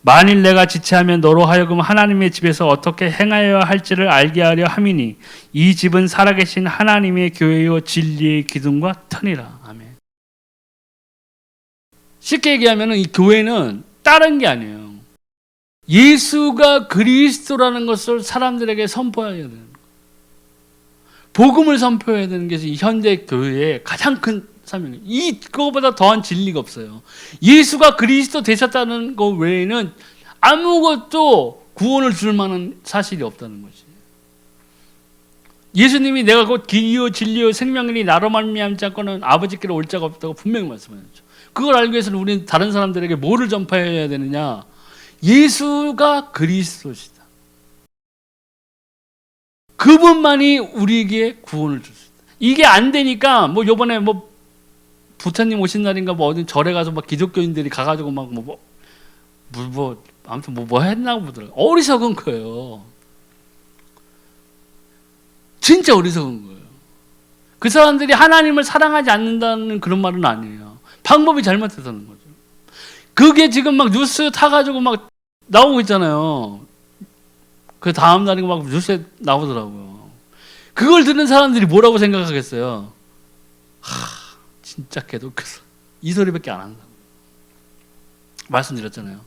만일 내가 지체하면 너로 하여금 하나님의 집에서 어떻게 행하여야 할지를 알게 하려 함이니 이 집은 살아계신 하나님의 교회요 진리의 기둥과 터니라. 아멘. 쉽게 얘기하면 이 교회는 다른 게 아니에요. 예수가 그리스도라는 것을 사람들에게 선포해야 되는 거예요. 복음을 선포해야 되는 것이 현대 교회의 가장 큰 사명이에요. 이거보다 더한 진리가 없어요. 예수가 그리스도 되셨다는 것 외에는 아무것도 구원을 줄 만한 사실이 없다는 거지. 예수님이 내가 곧 길이요 진리요 생명이니 나로 말미암지 않고는 아버지께로 올 자가 없다고 분명히 말씀하셨죠. 그걸 알기 위해서는 우리는 다른 사람들에게 뭐를 전파해야 되느냐? 예수가 그리스도시다. 그분만이 우리에게 구원을 줄 수 있다. 이게 안 되니까 뭐 요번에 뭐 부처님 오신 날인가 뭐 어디 절에 가서 막 기독교인들이 가가지고 막 아무튼 뭐 했나 보더라고요. 어리석은 거예요. 진짜 어리석은 거예요. 그 사람들이 하나님을 사랑하지 않는다는 그런 말은 아니에요. 방법이 잘못됐다는 거죠. 그게 지금 막 뉴스 타가지고 막 나오고 있잖아요. 그 다음 날인가 막 뉴스에 나오더라고요. 그걸 듣는 사람들이 뭐라고 생각하겠어요? 진짜 개독해서 이 소리밖에 안 한다고 말씀드렸잖아요.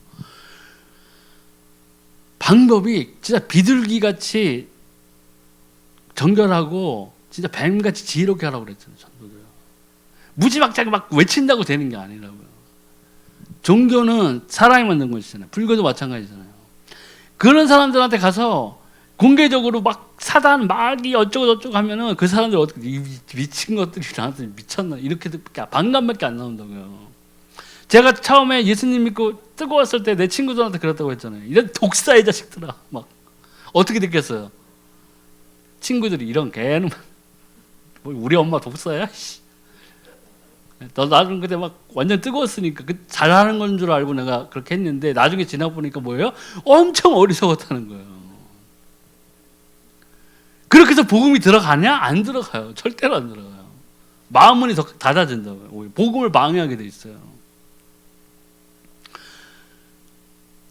방법이 진짜 비둘기같이 정결하고 진짜 뱀같이 지혜롭게 하라고 그랬잖아요. 전도도요. 무지막지하게 막 외친다고 되는 게 아니라고요. 종교는 사람이 만든 것이잖아요. 불교도 마찬가지잖아요. 그런 사람들한테 가서 공개적으로 막 사단 마귀 어쩌고 저쩌고 하면은 그 사람들 어떻게 미친 것들이 나한테 미쳤나 이렇게 반감밖에 안 나온다고요. 제가 처음에 예수님 믿고 뜨거웠을 때 내 친구들한테 그랬다고 했잖아요. 이런 독사의 자식들아 막 어떻게 됐겠어요? 친구들이 이런 개는 우리 엄마 독사야? 나는 그때 막 완전 뜨거웠으니까 잘하는 건 줄 알고 내가 그렇게 했는데 나중에 지나 보니까 뭐예요? 엄청 어리석었다는 거예요. 그렇게 해서 복음이 들어가냐? 안 들어가요. 절대로 안 들어가요. 마음문이 더 닫아진다고요. 복음을 방해하게 돼 있어요.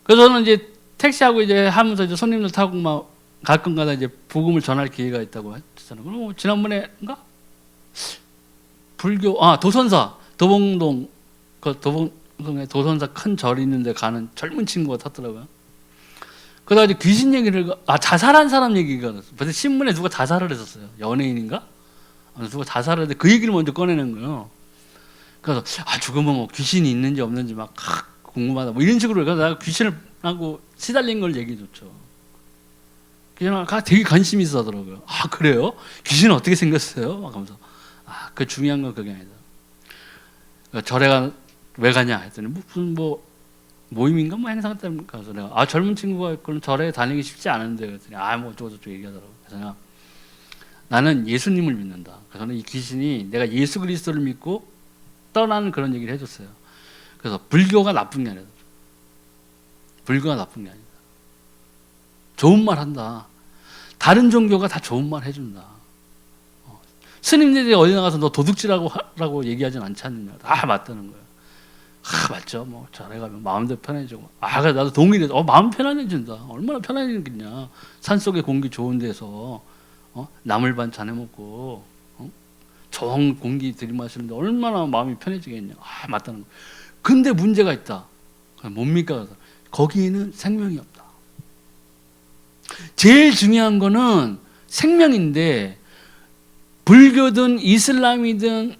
그래서 저는 이제 택시하고 이제 하면서 이제 손님들 타고 막 가끔가다 이제 복음을 전할 기회가 있다고 했잖아요. 그럼 지난번에인가 도선사 도봉동 그 도봉동에 도선사 큰 절이 있는데 가는 젊은 친구가 탔더라고요. 그러다 이제 귀신 얘기를 자살한 사람 얘기가 나왔어요. 그래서 신문에 누가 자살을 했었어요. 연예인인가? 누가 자살을 했는데 그 얘기를 먼저 꺼내는 거예요. 그래서 죽으면 뭐 귀신이 있는지 없는지 막 궁금하다 뭐 이런 식으로 그래서 내가 귀신을 하고 시달린 걸 얘기해줬죠. 그냥 되게 관심이 있어 하더라고요. 그래요? 귀신은 어떻게 생겼어요? 막 하면서 그 중요한 건 그게 아니다. 절에 왜 가냐 했더니 무슨 뭐 모임인가 뭐 행사 때문에 가서 내가 젊은 친구가 그런 절에 다니기 쉽지 않은데 그랬더니 뭐 어쩌고저쩌고 얘기하더라고요. 그래서 내가 나는 예수님을 믿는다. 그래서 이 귀신이 내가 예수 그리스도를 믿고 떠나는 그런 얘기를 해줬어요. 그래서 불교가 나쁜 게 아니다. 불교가 나쁜 게 아니다. 좋은 말 한다. 다른 종교가 다 좋은 말 해준다. 스님들이 어디 나가서 너 도둑질하고 하라고 얘기하진 않지 않느냐. 맞다는 거예요. 맞죠. 뭐 절에 가면 마음도 편해지고. 그래 나도 동의해. 마음 편안해진다. 얼마나 편안해지겠냐. 산속에 공기 좋은 데서 나물반 자네 먹고 좋은 공기 들이마시는데 얼마나 마음이 편해지겠냐. 맞다는 거예요. 근데 문제가 있다. 뭡니까? 거기에는 생명이 없다. 제일 중요한 거는 생명인데 불교든 이슬람이든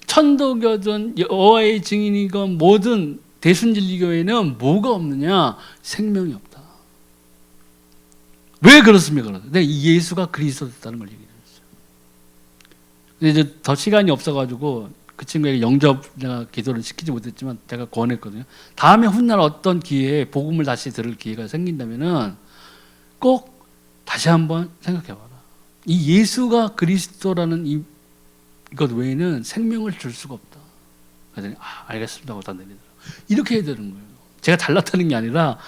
천도교든 여호와의 증인이건 뭐든 대순진리교회는 뭐가 없느냐? 생명이 없다. 왜 그렇습니까? 네, 이 예수가 그리스도였다는 걸 얘기했어요. 근데 이제 더 시간이 없어가지고 그 친구에게 영접 내가 기도를 시키지 못했지만 제가 권했거든요. 다음에 훗날 어떤 기회에 복음을 다시 들을 기회가 생긴다면은 꼭 다시 한번 생각해봐라. 이 예수가 그리스도라는 이것 외에는 생명을 줄 수가 없다. 그랬더니 알겠습니다 하고 다 내리더라고요. 이렇게 해야 되는 거예요. 제가 잘났다는 게 아니라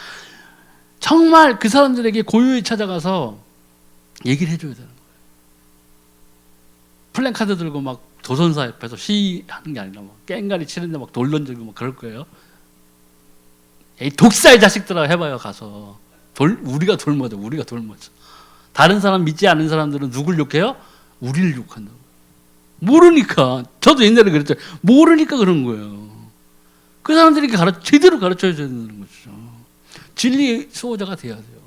정말 그 사람들에게 고요히 찾아가서 얘기를 해줘야 되는 거예요. 플랜카드 들고 막 도선사 옆에서 시위하는 게 아니라 막 깽가리 치는데 막 돌 던지고 막 그럴 거예요. 이 독사의 자식들아 해봐요. 가서 우리가 돌맞아. 다른 사람 믿지 않는 사람들은 누굴 욕해요? 우리를 욕한다고. 모르니까. 저도 옛날에 그랬죠. 모르니까 그런 거예요. 그 사람들에게 제대로 가르쳐야 되는 거죠. 진리의 수호자가 돼야 돼요.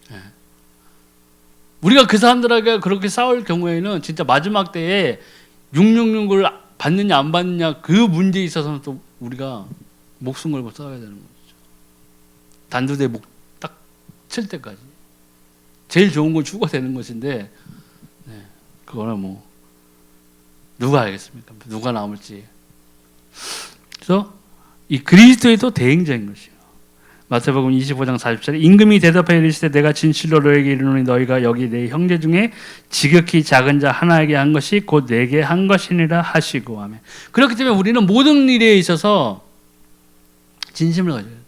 네. 우리가 그 사람들에게 그렇게 싸울 경우에는 진짜 마지막 때에 666을 받느냐 안 받느냐 그 문제에 있어서는 또 우리가 목숨 걸고 싸워야 되는 거죠. 단두대 목 딱 칠 때까지. 제일 좋은 건 주가 되는 것인데 그거는 뭐 누가 알겠습니까? 누가 남을지. 그래서 이 그리스도에도 대행자인 것이요. 마태복음 25장 40절에 임금이 대답하여 이르시되 내가 진실로 너에게 이르노니 너희가 여기 내 형제 중에 지극히 작은 자 하나에게 한 것이 곧 내게 한 것이니라 하시고 하면. 그렇기 때문에 우리는 모든 일에 있어서 진심을 가져야 돼요.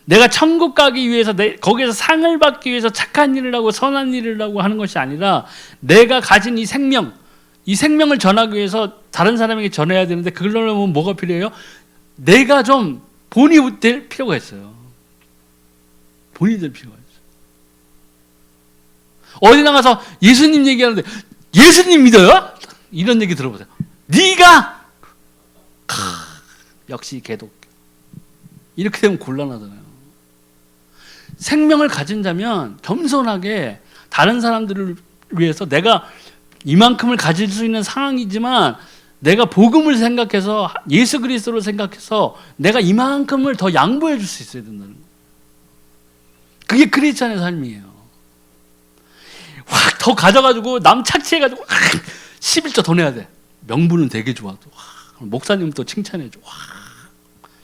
내가 천국 가기 위해서 거기에서 상을 받기 위해서 착한 일을 하고 선한 일을 하고 하는 것이 아니라 내가 가진 이 생명을 전하기 위해서 다른 사람에게 전해야 되는데 그러려면 뭐가 필요해요? 내가 좀 본이 될 필요가 있어요. 본이 될 필요가 있어요. 어디 나가서 예수님 얘기하는데 예수님 믿어요? 이런 얘기 들어보세요. 네가 역시 개독. 이렇게 되면 곤란하잖아요. 생명을 가진 자면 겸손하게 다른 사람들을 위해서 내가 이만큼을 가질 수 있는 상황이지만 내가 복음을 생각해서 예수 그리스도를 생각해서 내가 이만큼을 더 양보해 줄 수 있어야 된다는 거예요. 그게 크리스찬의 삶이에요. 확 더 가져가지고 남 착취해가지고 11조 더 내야 돼. 명분은 되게 좋아도 목사님 또 칭찬해줘.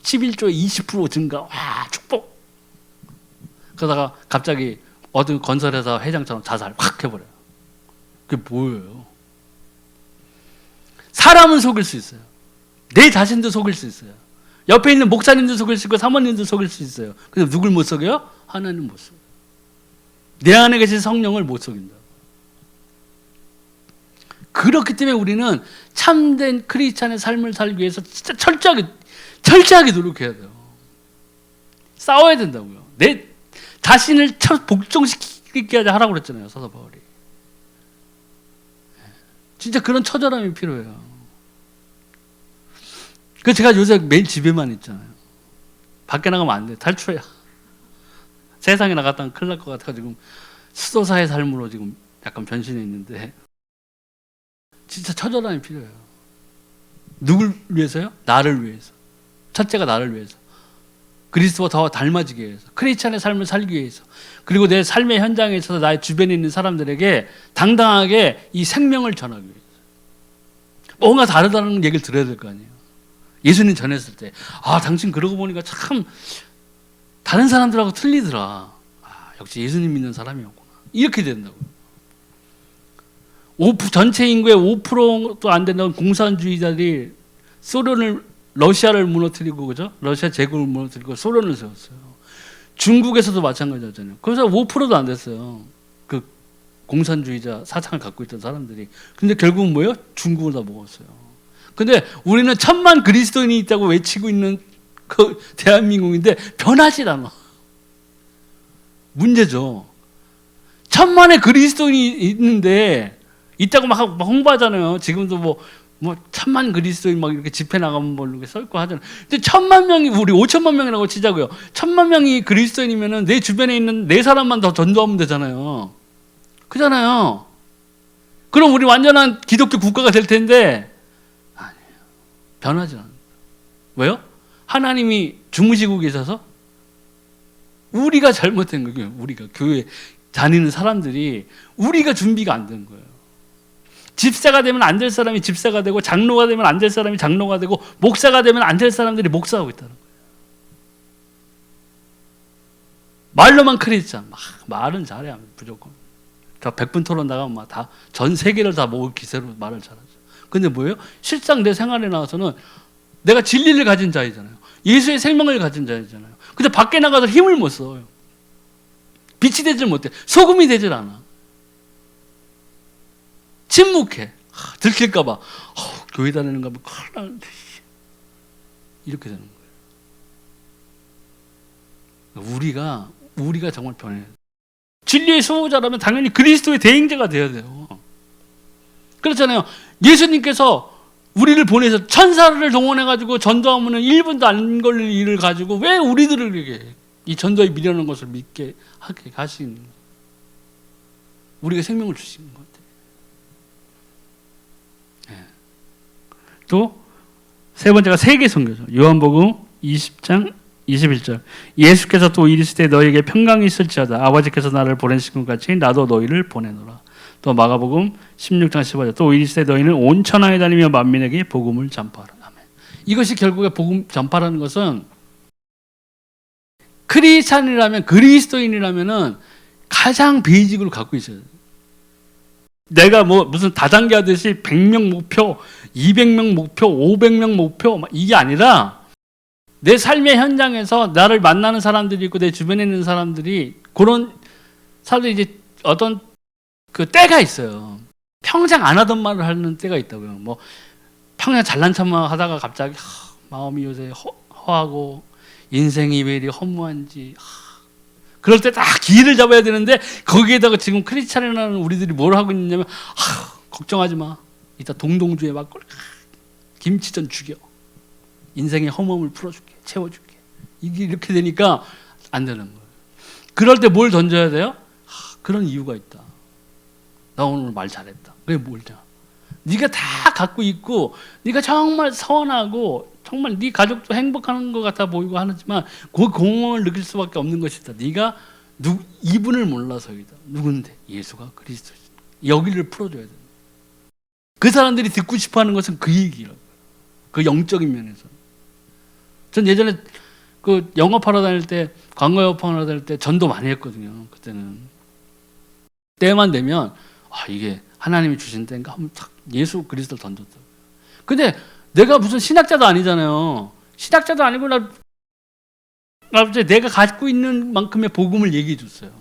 11조에 20% 증가. 와, 축복. 그러다가 갑자기 어떤 건설회사 회장처럼 자살 확 해버려요. 그게 뭐예요? 사람은 속일 수 있어요. 내 자신도 속일 수 있어요. 옆에 있는 목사님도 속일 수 있고 사모님도 속일 수 있어요. 근데 누굴 못 속여요? 하나님 못 속여요. 내 안에 계신 성령을 못 속인다. 그렇기 때문에 우리는 참된 크리스찬의 삶을 살기 위해서 진짜 철저하게 노력해야 돼요. 싸워야 된다고요. 내 자신을 복종시키게 하라고 그랬잖아요, 사도 바울이. 진짜 그런 처절함이 필요해요. 그래서 제가 요새 매일 집에만 있잖아요. 밖에 나가면 안 돼. 탈출해야. 세상에 나갔다가 큰일 날 것 같아서 지금 수도사의 삶으로 지금 약간 변신해 있는데 진짜 처절함이 필요해요. 누굴 위해서요? 나를 위해서. 첫째가 나를 위해서. 그리스도와 더 닮아지기 위해서. 크리스찬의 삶을 살기 위해서. 그리고 내 삶의 현장에 있어서 나의 주변에 있는 사람들에게 당당하게 이 생명을 전하기 위해서. 뭔가 다르다는 얘기를 들어야 될 거 아니에요. 예수님 전했을 때 당신 그러고 보니까 참 다른 사람들하고 틀리더라. 역시 예수님 믿는 사람이었구나. 이렇게 된다고요. 전체 인구의 5%도 안 된다는 공산주의자들이 러시아를 무너뜨리고, 그죠? 러시아 제국을 무너뜨리고 소련을 세웠어요. 중국에서도 마찬가지였잖아요. 그래서 5%도 안 됐어요. 그 공산주의자 사상을 갖고 있던 사람들이. 근데 결국은 뭐예요? 중국을 다 먹었어요. 근데 우리는 1000만 그리스도인이 있다고 외치고 있는 그 대한민국인데 변하지 않아. 문제죠. 1000만의 그리스도인이 있는데 있다고 막 홍보하잖아요. 지금도 뭐 1000만 그리스도인 막 이렇게 집회 나가면 뭐 이렇게 서 있고 하잖아요. 근데 1000만 명이, 우리 5천만 명이라고 치자고요. 1000만 명이 그리스도인이면은 내 주변에 있는 4사람만 더 전도하면 되잖아요. 그잖아요. 그럼 우리 완전한 기독교 국가가 될 텐데 아니에요. 변하지 않아요. 왜요? 하나님이 주무시고 계셔서 우리가 잘못된 거예요. 우리가 교회 다니는 사람들이 우리가 준비가 안 된 거예요. 집사가 되면 안 될 사람이 집사가 되고, 장로가 되면 안 될 사람이 장로가 되고, 목사가 되면 안 될 사람들이 목사하고 있다는 거예요. 말로만 크리스찬, 말은 잘해 무조건. 저 100분 토론 나가면 막 다 전 세계를 다 먹을 기세로 말을 잘하죠. 근데 뭐예요? 실상 내 생활에 나와서는 내가 진리를 가진 자이잖아요. 예수의 생명을 가진 자이잖아요. 근데 밖에 나가서 힘을 못 써요. 빛이 되질 못해. 소금이 되질 않아. 침묵해. 들킬까봐. 교회 다니는가 봐. 큰일 나는데. 이렇게 되는 거예요. 우리가 정말 변해야 돼요. 진리의 수호자라면 당연히 그리스도의 대행자가 되어야 돼요. 그렇잖아요. 예수님께서 우리를 보내서 천사를 동원해가지고 전도하면 1분도 안 걸릴 일을 가지고 왜 우리들에게 이 전도에 미련한 것을 믿게 하게 하시는 거예요. 우리가 생명을 주시는 것 같아요. 또 세 번째가 세계 선교죠. 요한복음 20장 21절. 예수께서 또 이르시되 너희에게 평강이 있을지어다. 아버지께서 나를 보내신 것 같이 나도 너희를 보내노라. 또 마가복음 16장 15절. 또 이르시되 너희는 온 천하에 다니며 만민에게 복음을 전파하라. 아멘. 이것이 결국에 복음 전파라는 것은 크리스찬이라면, 그리스도인이라면은 가장 베이직으로 갖고 있어야 돼요. 내가 무슨 다단계 하듯이 100명 목표, 200명 목표, 500명 목표 이게 아니라 내 삶의 현장에서 나를 만나는 사람들이 있고 내 주변에 있는 사람들이 그런 사람들이 이제 어떤 그 때가 있어요. 평생 안 하던 말을 하는 때가 있다고요. 평생 잘난 척만 하다가 갑자기 마음이 요새 허하고 인생이 왜 이리 허무한지. 그럴 때 딱 기회를 잡아야 되는데 거기에다가 지금 크리스찬이라는 우리들이 뭘 하고 있냐면 걱정하지 마. 이따 동동주에 맞고 김치전 죽여. 인생의 허무함을 풀어줄게. 채워줄게. 이게 이렇게 되니까 안 되는 거예요. 그럴 때 뭘 던져야 돼요? 그런 이유가 있다. 나 오늘 말 잘했다. 그게 뭐냐? 네가 다 갖고 있고 네가 정말 선하고 정말 네 가족도 행복한 것 같아 보이고 하지만 그 공허를 느낄 수밖에 없는 것이다. 네가 이분을 몰라서이다. 누군데? 예수가 그리스도지. 여기를 풀어줘야 된다. 그 사람들이 듣고 싶어하는 것은 그 얘기라고. 그 영적인 면에서. 전 예전에 그 영업하러 다닐 때, 광고 영업하러 다닐 때 전도 많이 했거든요. 그때는 때만 되면 이게 하나님이 주신 때인가 하면 탁 예수 그리스도를 던졌다. 근데 내가 무슨 신학자도 아니잖아요. 신학자도 아니고 내가 갖고 있는 만큼의 복음을 얘기해 줬어요.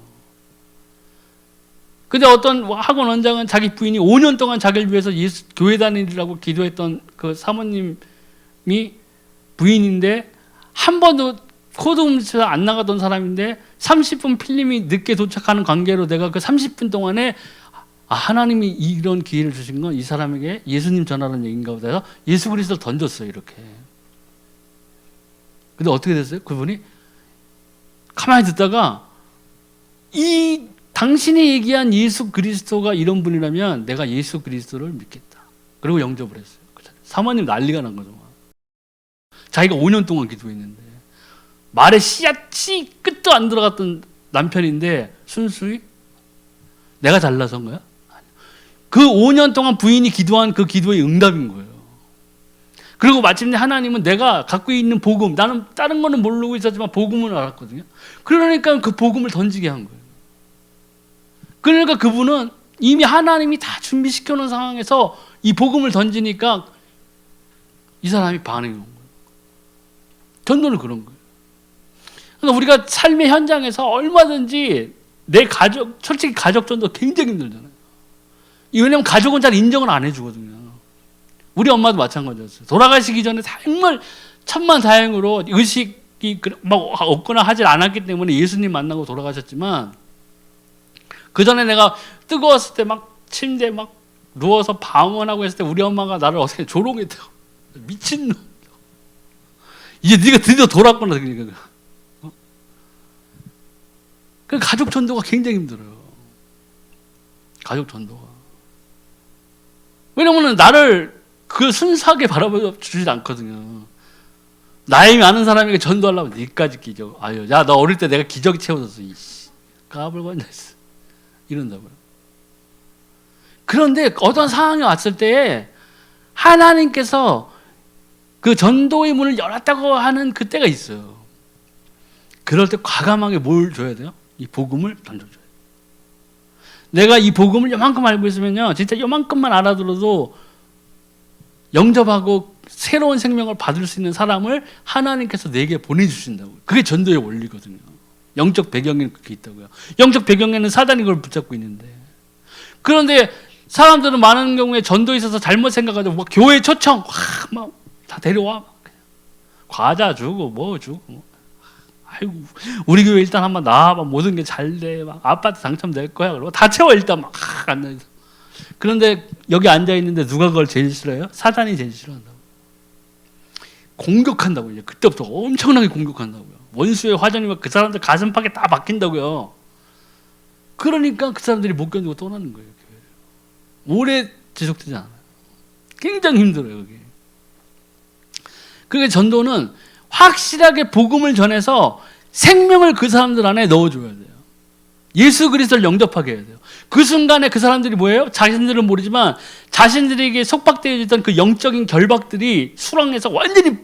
근데 어떤 학원 원장은 자기 부인이 5년 동안 자기를 위해서 교회 다니라고 기도했던 그 사모님이 부인인데 한 번도 코드 훔쳐서 안 나가던 사람인데 30분 필름이 늦게 도착하는 관계로 내가 그 30분 동안에 하나님이 이런 기회를 주신 건 이 사람에게 예수님 전하는 얘기인가 보다 해서 예수 그리스도를 던졌어요. 이렇게. 근데 어떻게 됐어요? 그분이 가만히 듣다가 당신이 얘기한 예수 그리스도가 이런 분이라면 내가 예수 그리스도를 믿겠다. 그리고 영접을 했어요. 사모님 난리가 난 거죠. 자기가 5년 동안 기도했는데 말에 씨 끝도 안 들어갔던 남편인데 순수히 내가 잘나선 거야? 그 5년 동안 부인이 기도한 그 기도의 응답인 거예요. 그리고 마침내 하나님은 내가 갖고 있는 복음, 나는 다른 거는 모르고 있었지만 복음을 알았거든요. 그러니까 그 복음을 던지게 한 거예요. 그러니까 그분은 이미 하나님이 다 준비시켜 놓은 상황에서 이 복음을 던지니까 이 사람이 반응이 온 거예요. 전도는 그런 거예요. 그러니까 우리가 삶의 현장에서 얼마든지 내 가족, 솔직히 가족 전도 굉장히 힘들잖아요. 왜냐면 가족은 잘 인정을 안 해주거든요. 우리 엄마도 마찬가지였어요. 돌아가시기 전에 정말 천만다행으로 의식이 막 없거나 하질 않았기 때문에 예수님 만나고 돌아가셨지만 그 전에 내가 뜨거웠을 때 막 침대에 막 누워서 방언하고 했을 때 우리 엄마가 나를 어떻게 조롱했다고. 미친놈. 이제 네가 드디어 돌아왔구나. 그러니까. 그 가족 전도가 굉장히 힘들어요. 가족 전도가. 왜냐면 나를 그 순수하게 바라봐 주지 않거든요. 나이 많은 사람에게 전도하려면 니까지 기적. 야, 너 어릴 때 내가 기적이 채워줬어. 이씨. 까불고 앉아있어. 이런다고요. 그런데 어떤 상황이 왔을 때에 하나님께서 그 전도의 문을 열었다고 하는 그때가 있어요. 그럴 때 과감하게 뭘 줘야 돼요? 이 복음을 던져줘야 돼요. 내가 이 복음을 요만큼 알고 있으면요, 진짜 요만큼만 알아들어도 영접하고 새로운 생명을 받을 수 있는 사람을 하나님께서 내게 보내주신다고요. 그게 전도의 원리거든요. 영적 배경에는 그게 있다고요. 영적 배경에는 사단이 그걸 붙잡고 있는데. 그런데 사람들은 많은 경우에 전도에 있어서 잘못 생각하죠. 막 교회 초청, 막 다 데려와. 막 과자 주고, 뭐 주고. 아이고, 우리 교회 일단 한번 나와봐. 모든 게 잘 돼. 막 아파트 당첨될 거야. 그러고 다 채워, 일단 막 앉아있어. 그런데 여기 앉아있는데 누가 그걸 제일 싫어해요? 사단이 제일 싫어한다고. 공격한다고요. 이제 그때부터 엄청나게 공격한다고요. 원수의 화전이면 그 사람들 가슴팍에 다 박힌다고요. 그러니까 그 사람들이 못 견디고 떠나는 거예요. 교회를. 오래 지속되지 않아요. 굉장히 힘들어요. 그게. 그러니까 전도는 확실하게 복음을 전해서 생명을 그 사람들 안에 넣어줘야 돼요. 예수 그리스도를 영접하게 해야 돼요. 그 순간에 그 사람들이 뭐예요? 자신들은 모르지만 자신들에게 속박되어 있던 그 영적인 결박들이 수렁에서 완전히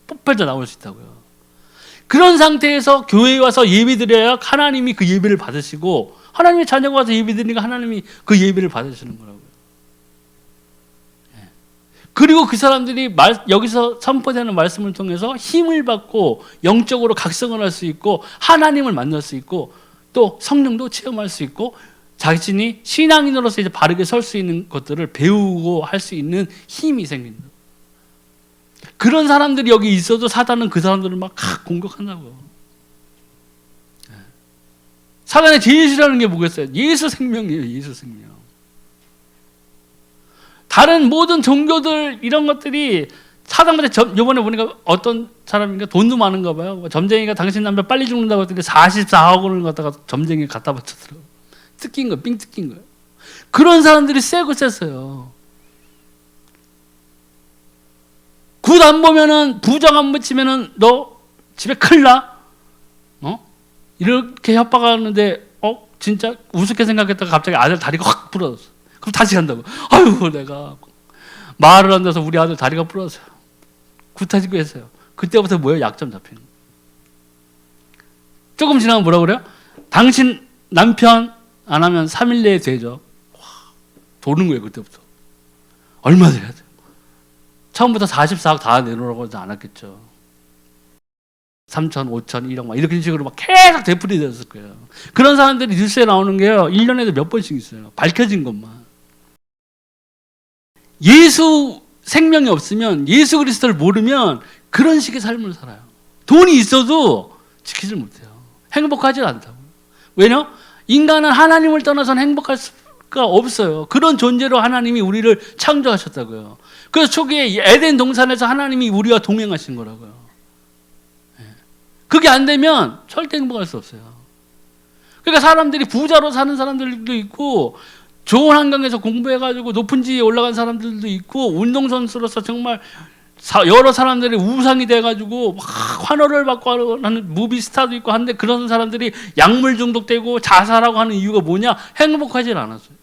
뽑혀져 나올 수 있다고요. 그런 상태에서 교회에 와서 예배드려야 하나님이 그 예배를 받으시고, 하나님의 자녀가 와서 예배드리니까 하나님이 그 예배를 받으시는 거라고요. 그리고 그 사람들이 여기서 선포되는 말씀을 통해서 힘을 받고 영적으로 각성을 할 수 있고 하나님을 만날 수 있고 또 성령도 체험할 수 있고 자신이 신앙인으로서 이제 바르게 설 수 있는 것들을 배우고 할 수 있는 힘이 생긴다. 그런 사람들이 여기 있어도 사단은 그 사람들을 막 공격한다고. 사단이 제일 싫어하는 게 뭐겠어요? 예수 생명이에요. 예수 생명. 다른 모든 종교들 이런 것들이 사단한테 이번에 보니까 어떤 사람인가 돈도 많은가 봐요. 점쟁이가 당신 남편 빨리 죽는다고 했더니 44억 원을 갖다가 점쟁이에 갖다 바쳤더라고요. 뜯긴 거예요. 삥 뜯긴 거예요. 그런 사람들이 세고 셌어요. 굿 안 보면은 부정 안 붙이면은 너 집에 큰일 나? 이렇게 협박하는데 진짜 우습게 생각했다가 갑자기 아들 다리가 확 부러졌어. 그럼 다시 간다고. 아유, 내가 말을 안 돼서 우리 아들 다리가 부러졌어요. 구타지고 했어요. 그때부터 뭐예요? 약점 잡히는 거예요. 조금 지나면 뭐라고 그래요? 당신 남편 안 하면 3일 내에 되죠. 도는 거예요. 그때부터. 얼마 돼야 돼요? 처음부터 44억 다 내놓으라고 하지 않았겠죠. 3천, 5천, 1억 막 이렇게 식으로 막 계속 되풀이 되었을 거예요. 그런 사람들이 뉴스에 나오는 게요. 1년에도 몇 번씩 있어요. 밝혀진 것만. 예수 생명이 없으면, 예수 그리스도를 모르면 그런 식의 삶을 살아요. 돈이 있어도 지키질 못해요. 행복하지 않다고. 왜냐? 인간은 하나님을 떠나서는 행복할 수가 없어요. 그런 존재로 하나님이 우리를 창조하셨다고요. 그래서 초기에 에덴 동산에서 하나님이 우리와 동행하신 거라고요. 그게 안 되면 절대 행복할 수 없어요. 그러니까 사람들이 부자로 사는 사람들도 있고, 좋은 환경에서 공부해가지고 높은 지위에 올라간 사람들도 있고, 운동선수로서 정말 여러 사람들이 우상이 돼가지고 막 환호를 받고 하는 무비 스타도 있고 한데, 그런 사람들이 약물 중독되고 자살하고 하는 이유가 뭐냐? 행복하지 않았어요.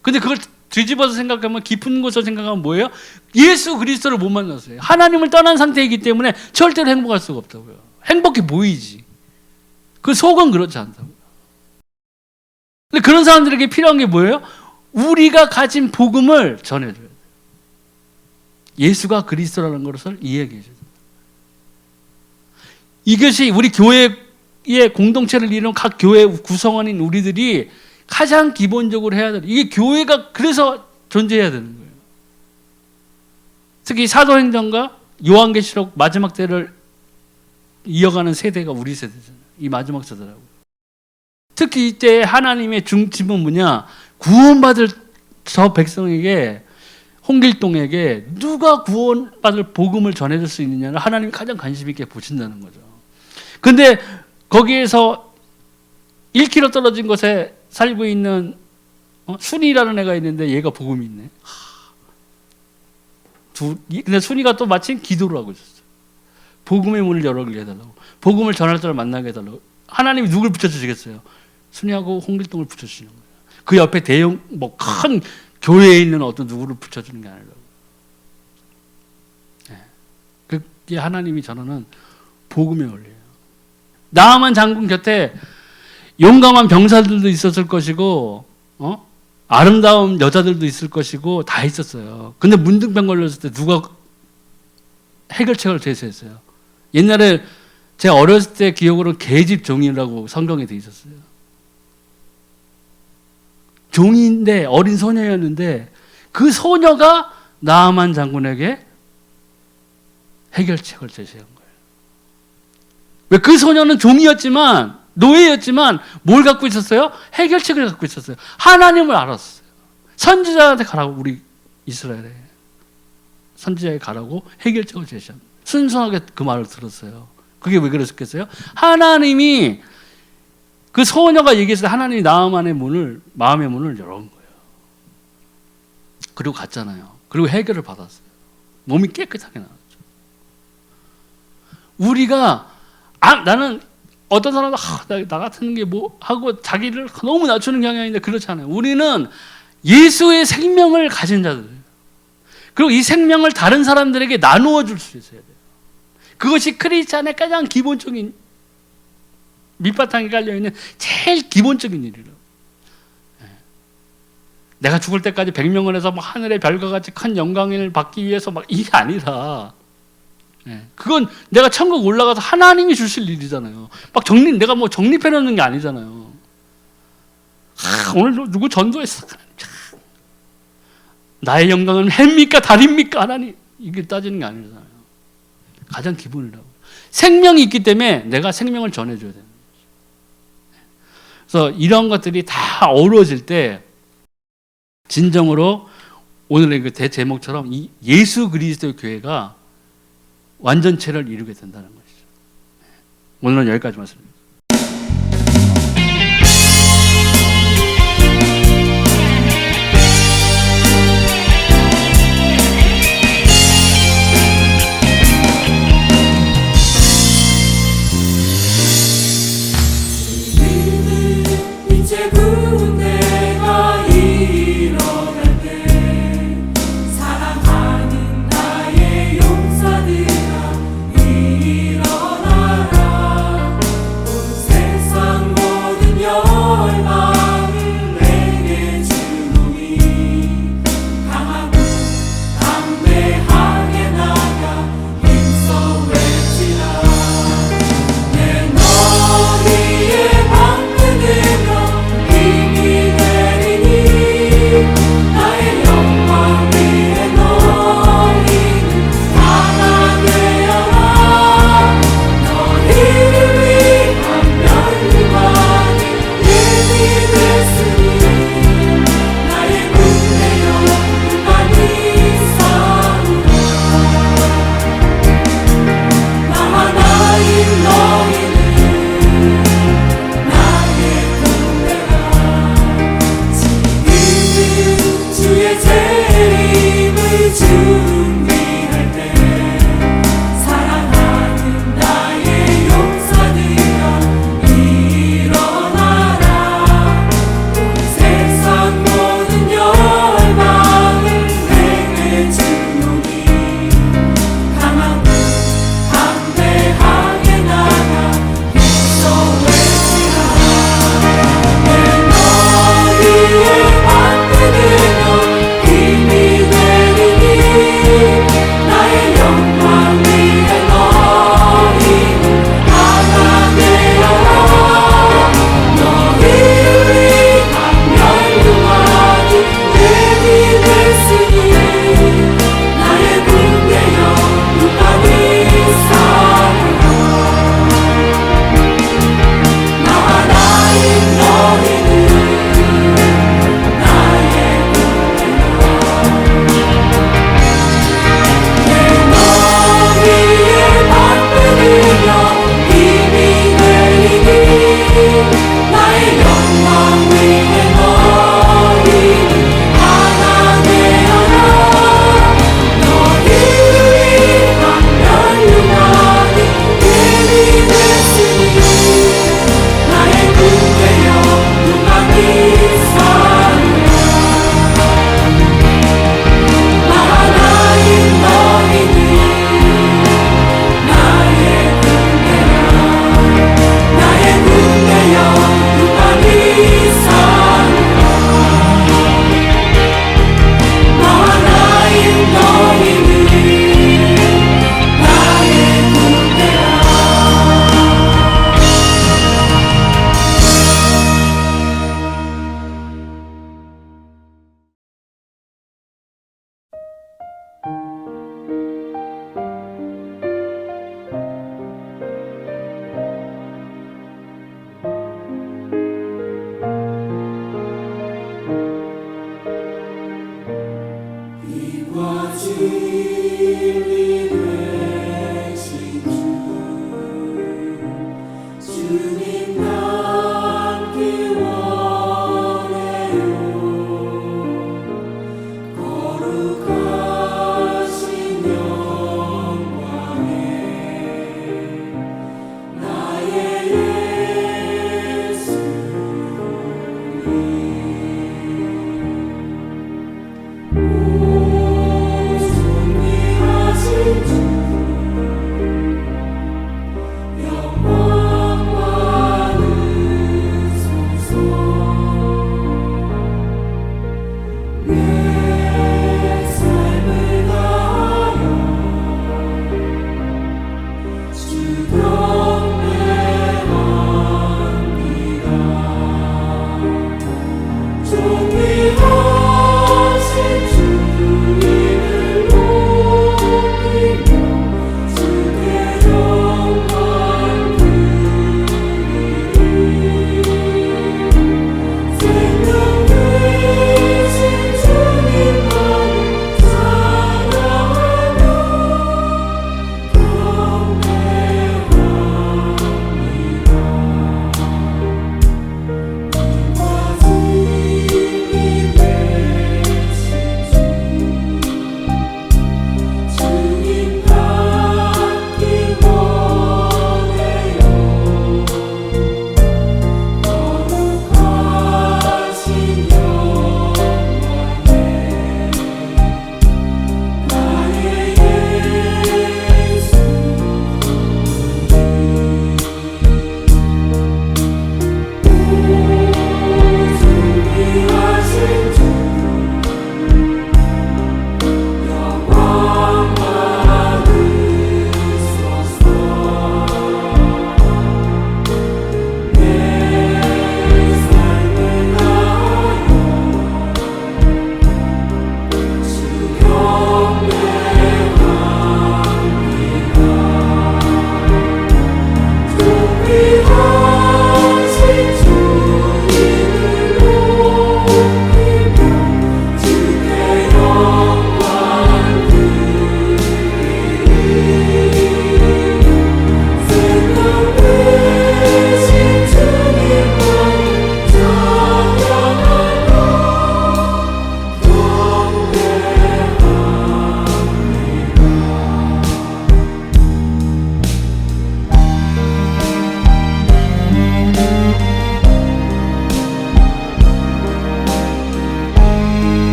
근데 그걸 뒤집어서 생각하면, 깊은 곳에서 생각하면 뭐예요? 예수 그리스도를 못 만났어요. 하나님을 떠난 상태이기 때문에 절대로 행복할 수가 없다고요. 행복해 보이지. 그 속은 그렇지 않다고요. 근데 그런 사람들에게 필요한 게 뭐예요? 우리가 가진 복음을 전해줘야 돼요. 예수가 그리스도라는 것을 이해하게 해줘야 돼요. 이것이 우리 교회의 공동체를 이루는 각 교회 구성원인 우리들이 가장 기본적으로 해야 돼요. 이게 교회가 그래서 존재해야 되는 거예요. 특히 사도행전과 요한계시록 마지막 때를 이어가는 세대가 우리 세대잖아요. 이 마지막 세대라고. 특히 이때 하나님의 중심은 뭐냐? 구원받을 저 백성에게, 홍길동에게 누가 구원받을 복음을 전해줄 수 있느냐를 하나님이 가장 관심 있게 보신다는 거죠. 근데 거기에서 1km 떨어진 곳에 살고 있는 순이라는 애가 있는데, 얘가 복음이 있네. 근데 순이가 또 마침 기도를 하고 있었어요. 복음의 문을 열어주게 해달라고. 복음을 전할 자를 만나게 해달라고. 하나님이 누굴 붙여주시겠어요? 순이하고 홍길동을 붙여주시는 거예요. 그 옆에 대형 큰 교회에 있는 어떤 누구를 붙여주는 게 아니라고. 그게 하나님이 전하는 복음의 원리예요. 나아만 장군 곁에 용감한 병사들도 있었을 것이고, 아름다운 여자들도 있을 것이고, 다 있었어요. 근데 문둥병 걸렸을 때 누가 해결책을 제시했어요? 옛날에 제 어렸을 때 기억으로 계집 종이라고 성경에 돼 있었어요. 종인데 어린 소녀였는데, 그 소녀가 나아만 장군에게 해결책을 제시한 거예요. 왜? 그 소녀는 종이었지만, 노예였지만 뭘 갖고 있었어요? 해결책을 갖고 있었어요. 하나님을 알았어요. 선지자한테 가라고, 우리 이스라엘에 선지자에 가라고 해결책을 제시합니다. 순수하게 그 말을 들었어요. 그게 왜 그랬겠어요? 하나님이, 그 소녀가 얘기했을 때 하나님이 나아만의 문을, 마음의 문을 열어온 거예요. 그리고 갔잖아요. 그리고 해결을 받았어요. 몸이 깨끗하게 나왔죠. 우리가 나는 어떤 사람은 나 같은 게 뭐 하고 자기를 너무 낮추는 경향인데, 그렇지 않아요. 우리는 예수의 생명을 가진 자들이에요. 그리고 이 생명을 다른 사람들에게 나누어 줄 수 있어야 돼요. 그것이 크리스찬의 가장 기본적인, 밑바탕에 깔려있는 제일 기본적인 일이에요. 내가 죽을 때까지 100명을 해서 뭐 하늘의 별과 같이 큰 영광을 받기 위해서 막 이게 아니라, 그건 내가 천국 올라가서 하나님이 주실 일이잖아요. 막 내가 뭐 정립해 놓는 게 아니잖아요. 오늘 누구 전도했어? 나의 영광은 해입니까 달입니까? 하나님, 이게 따지는 게 아니잖아요. 가장 기본이라고. 생명이 있기 때문에 내가 생명을 전해줘야 되는 거죠. 그래서 이런 것들이 다 어우러질 때 진정으로 오늘의 그 대제목처럼 이 예수 그리스도의 교회가 완전체를 이루게 된다는 것이죠. 오늘은 여기까지 말씀드립니다.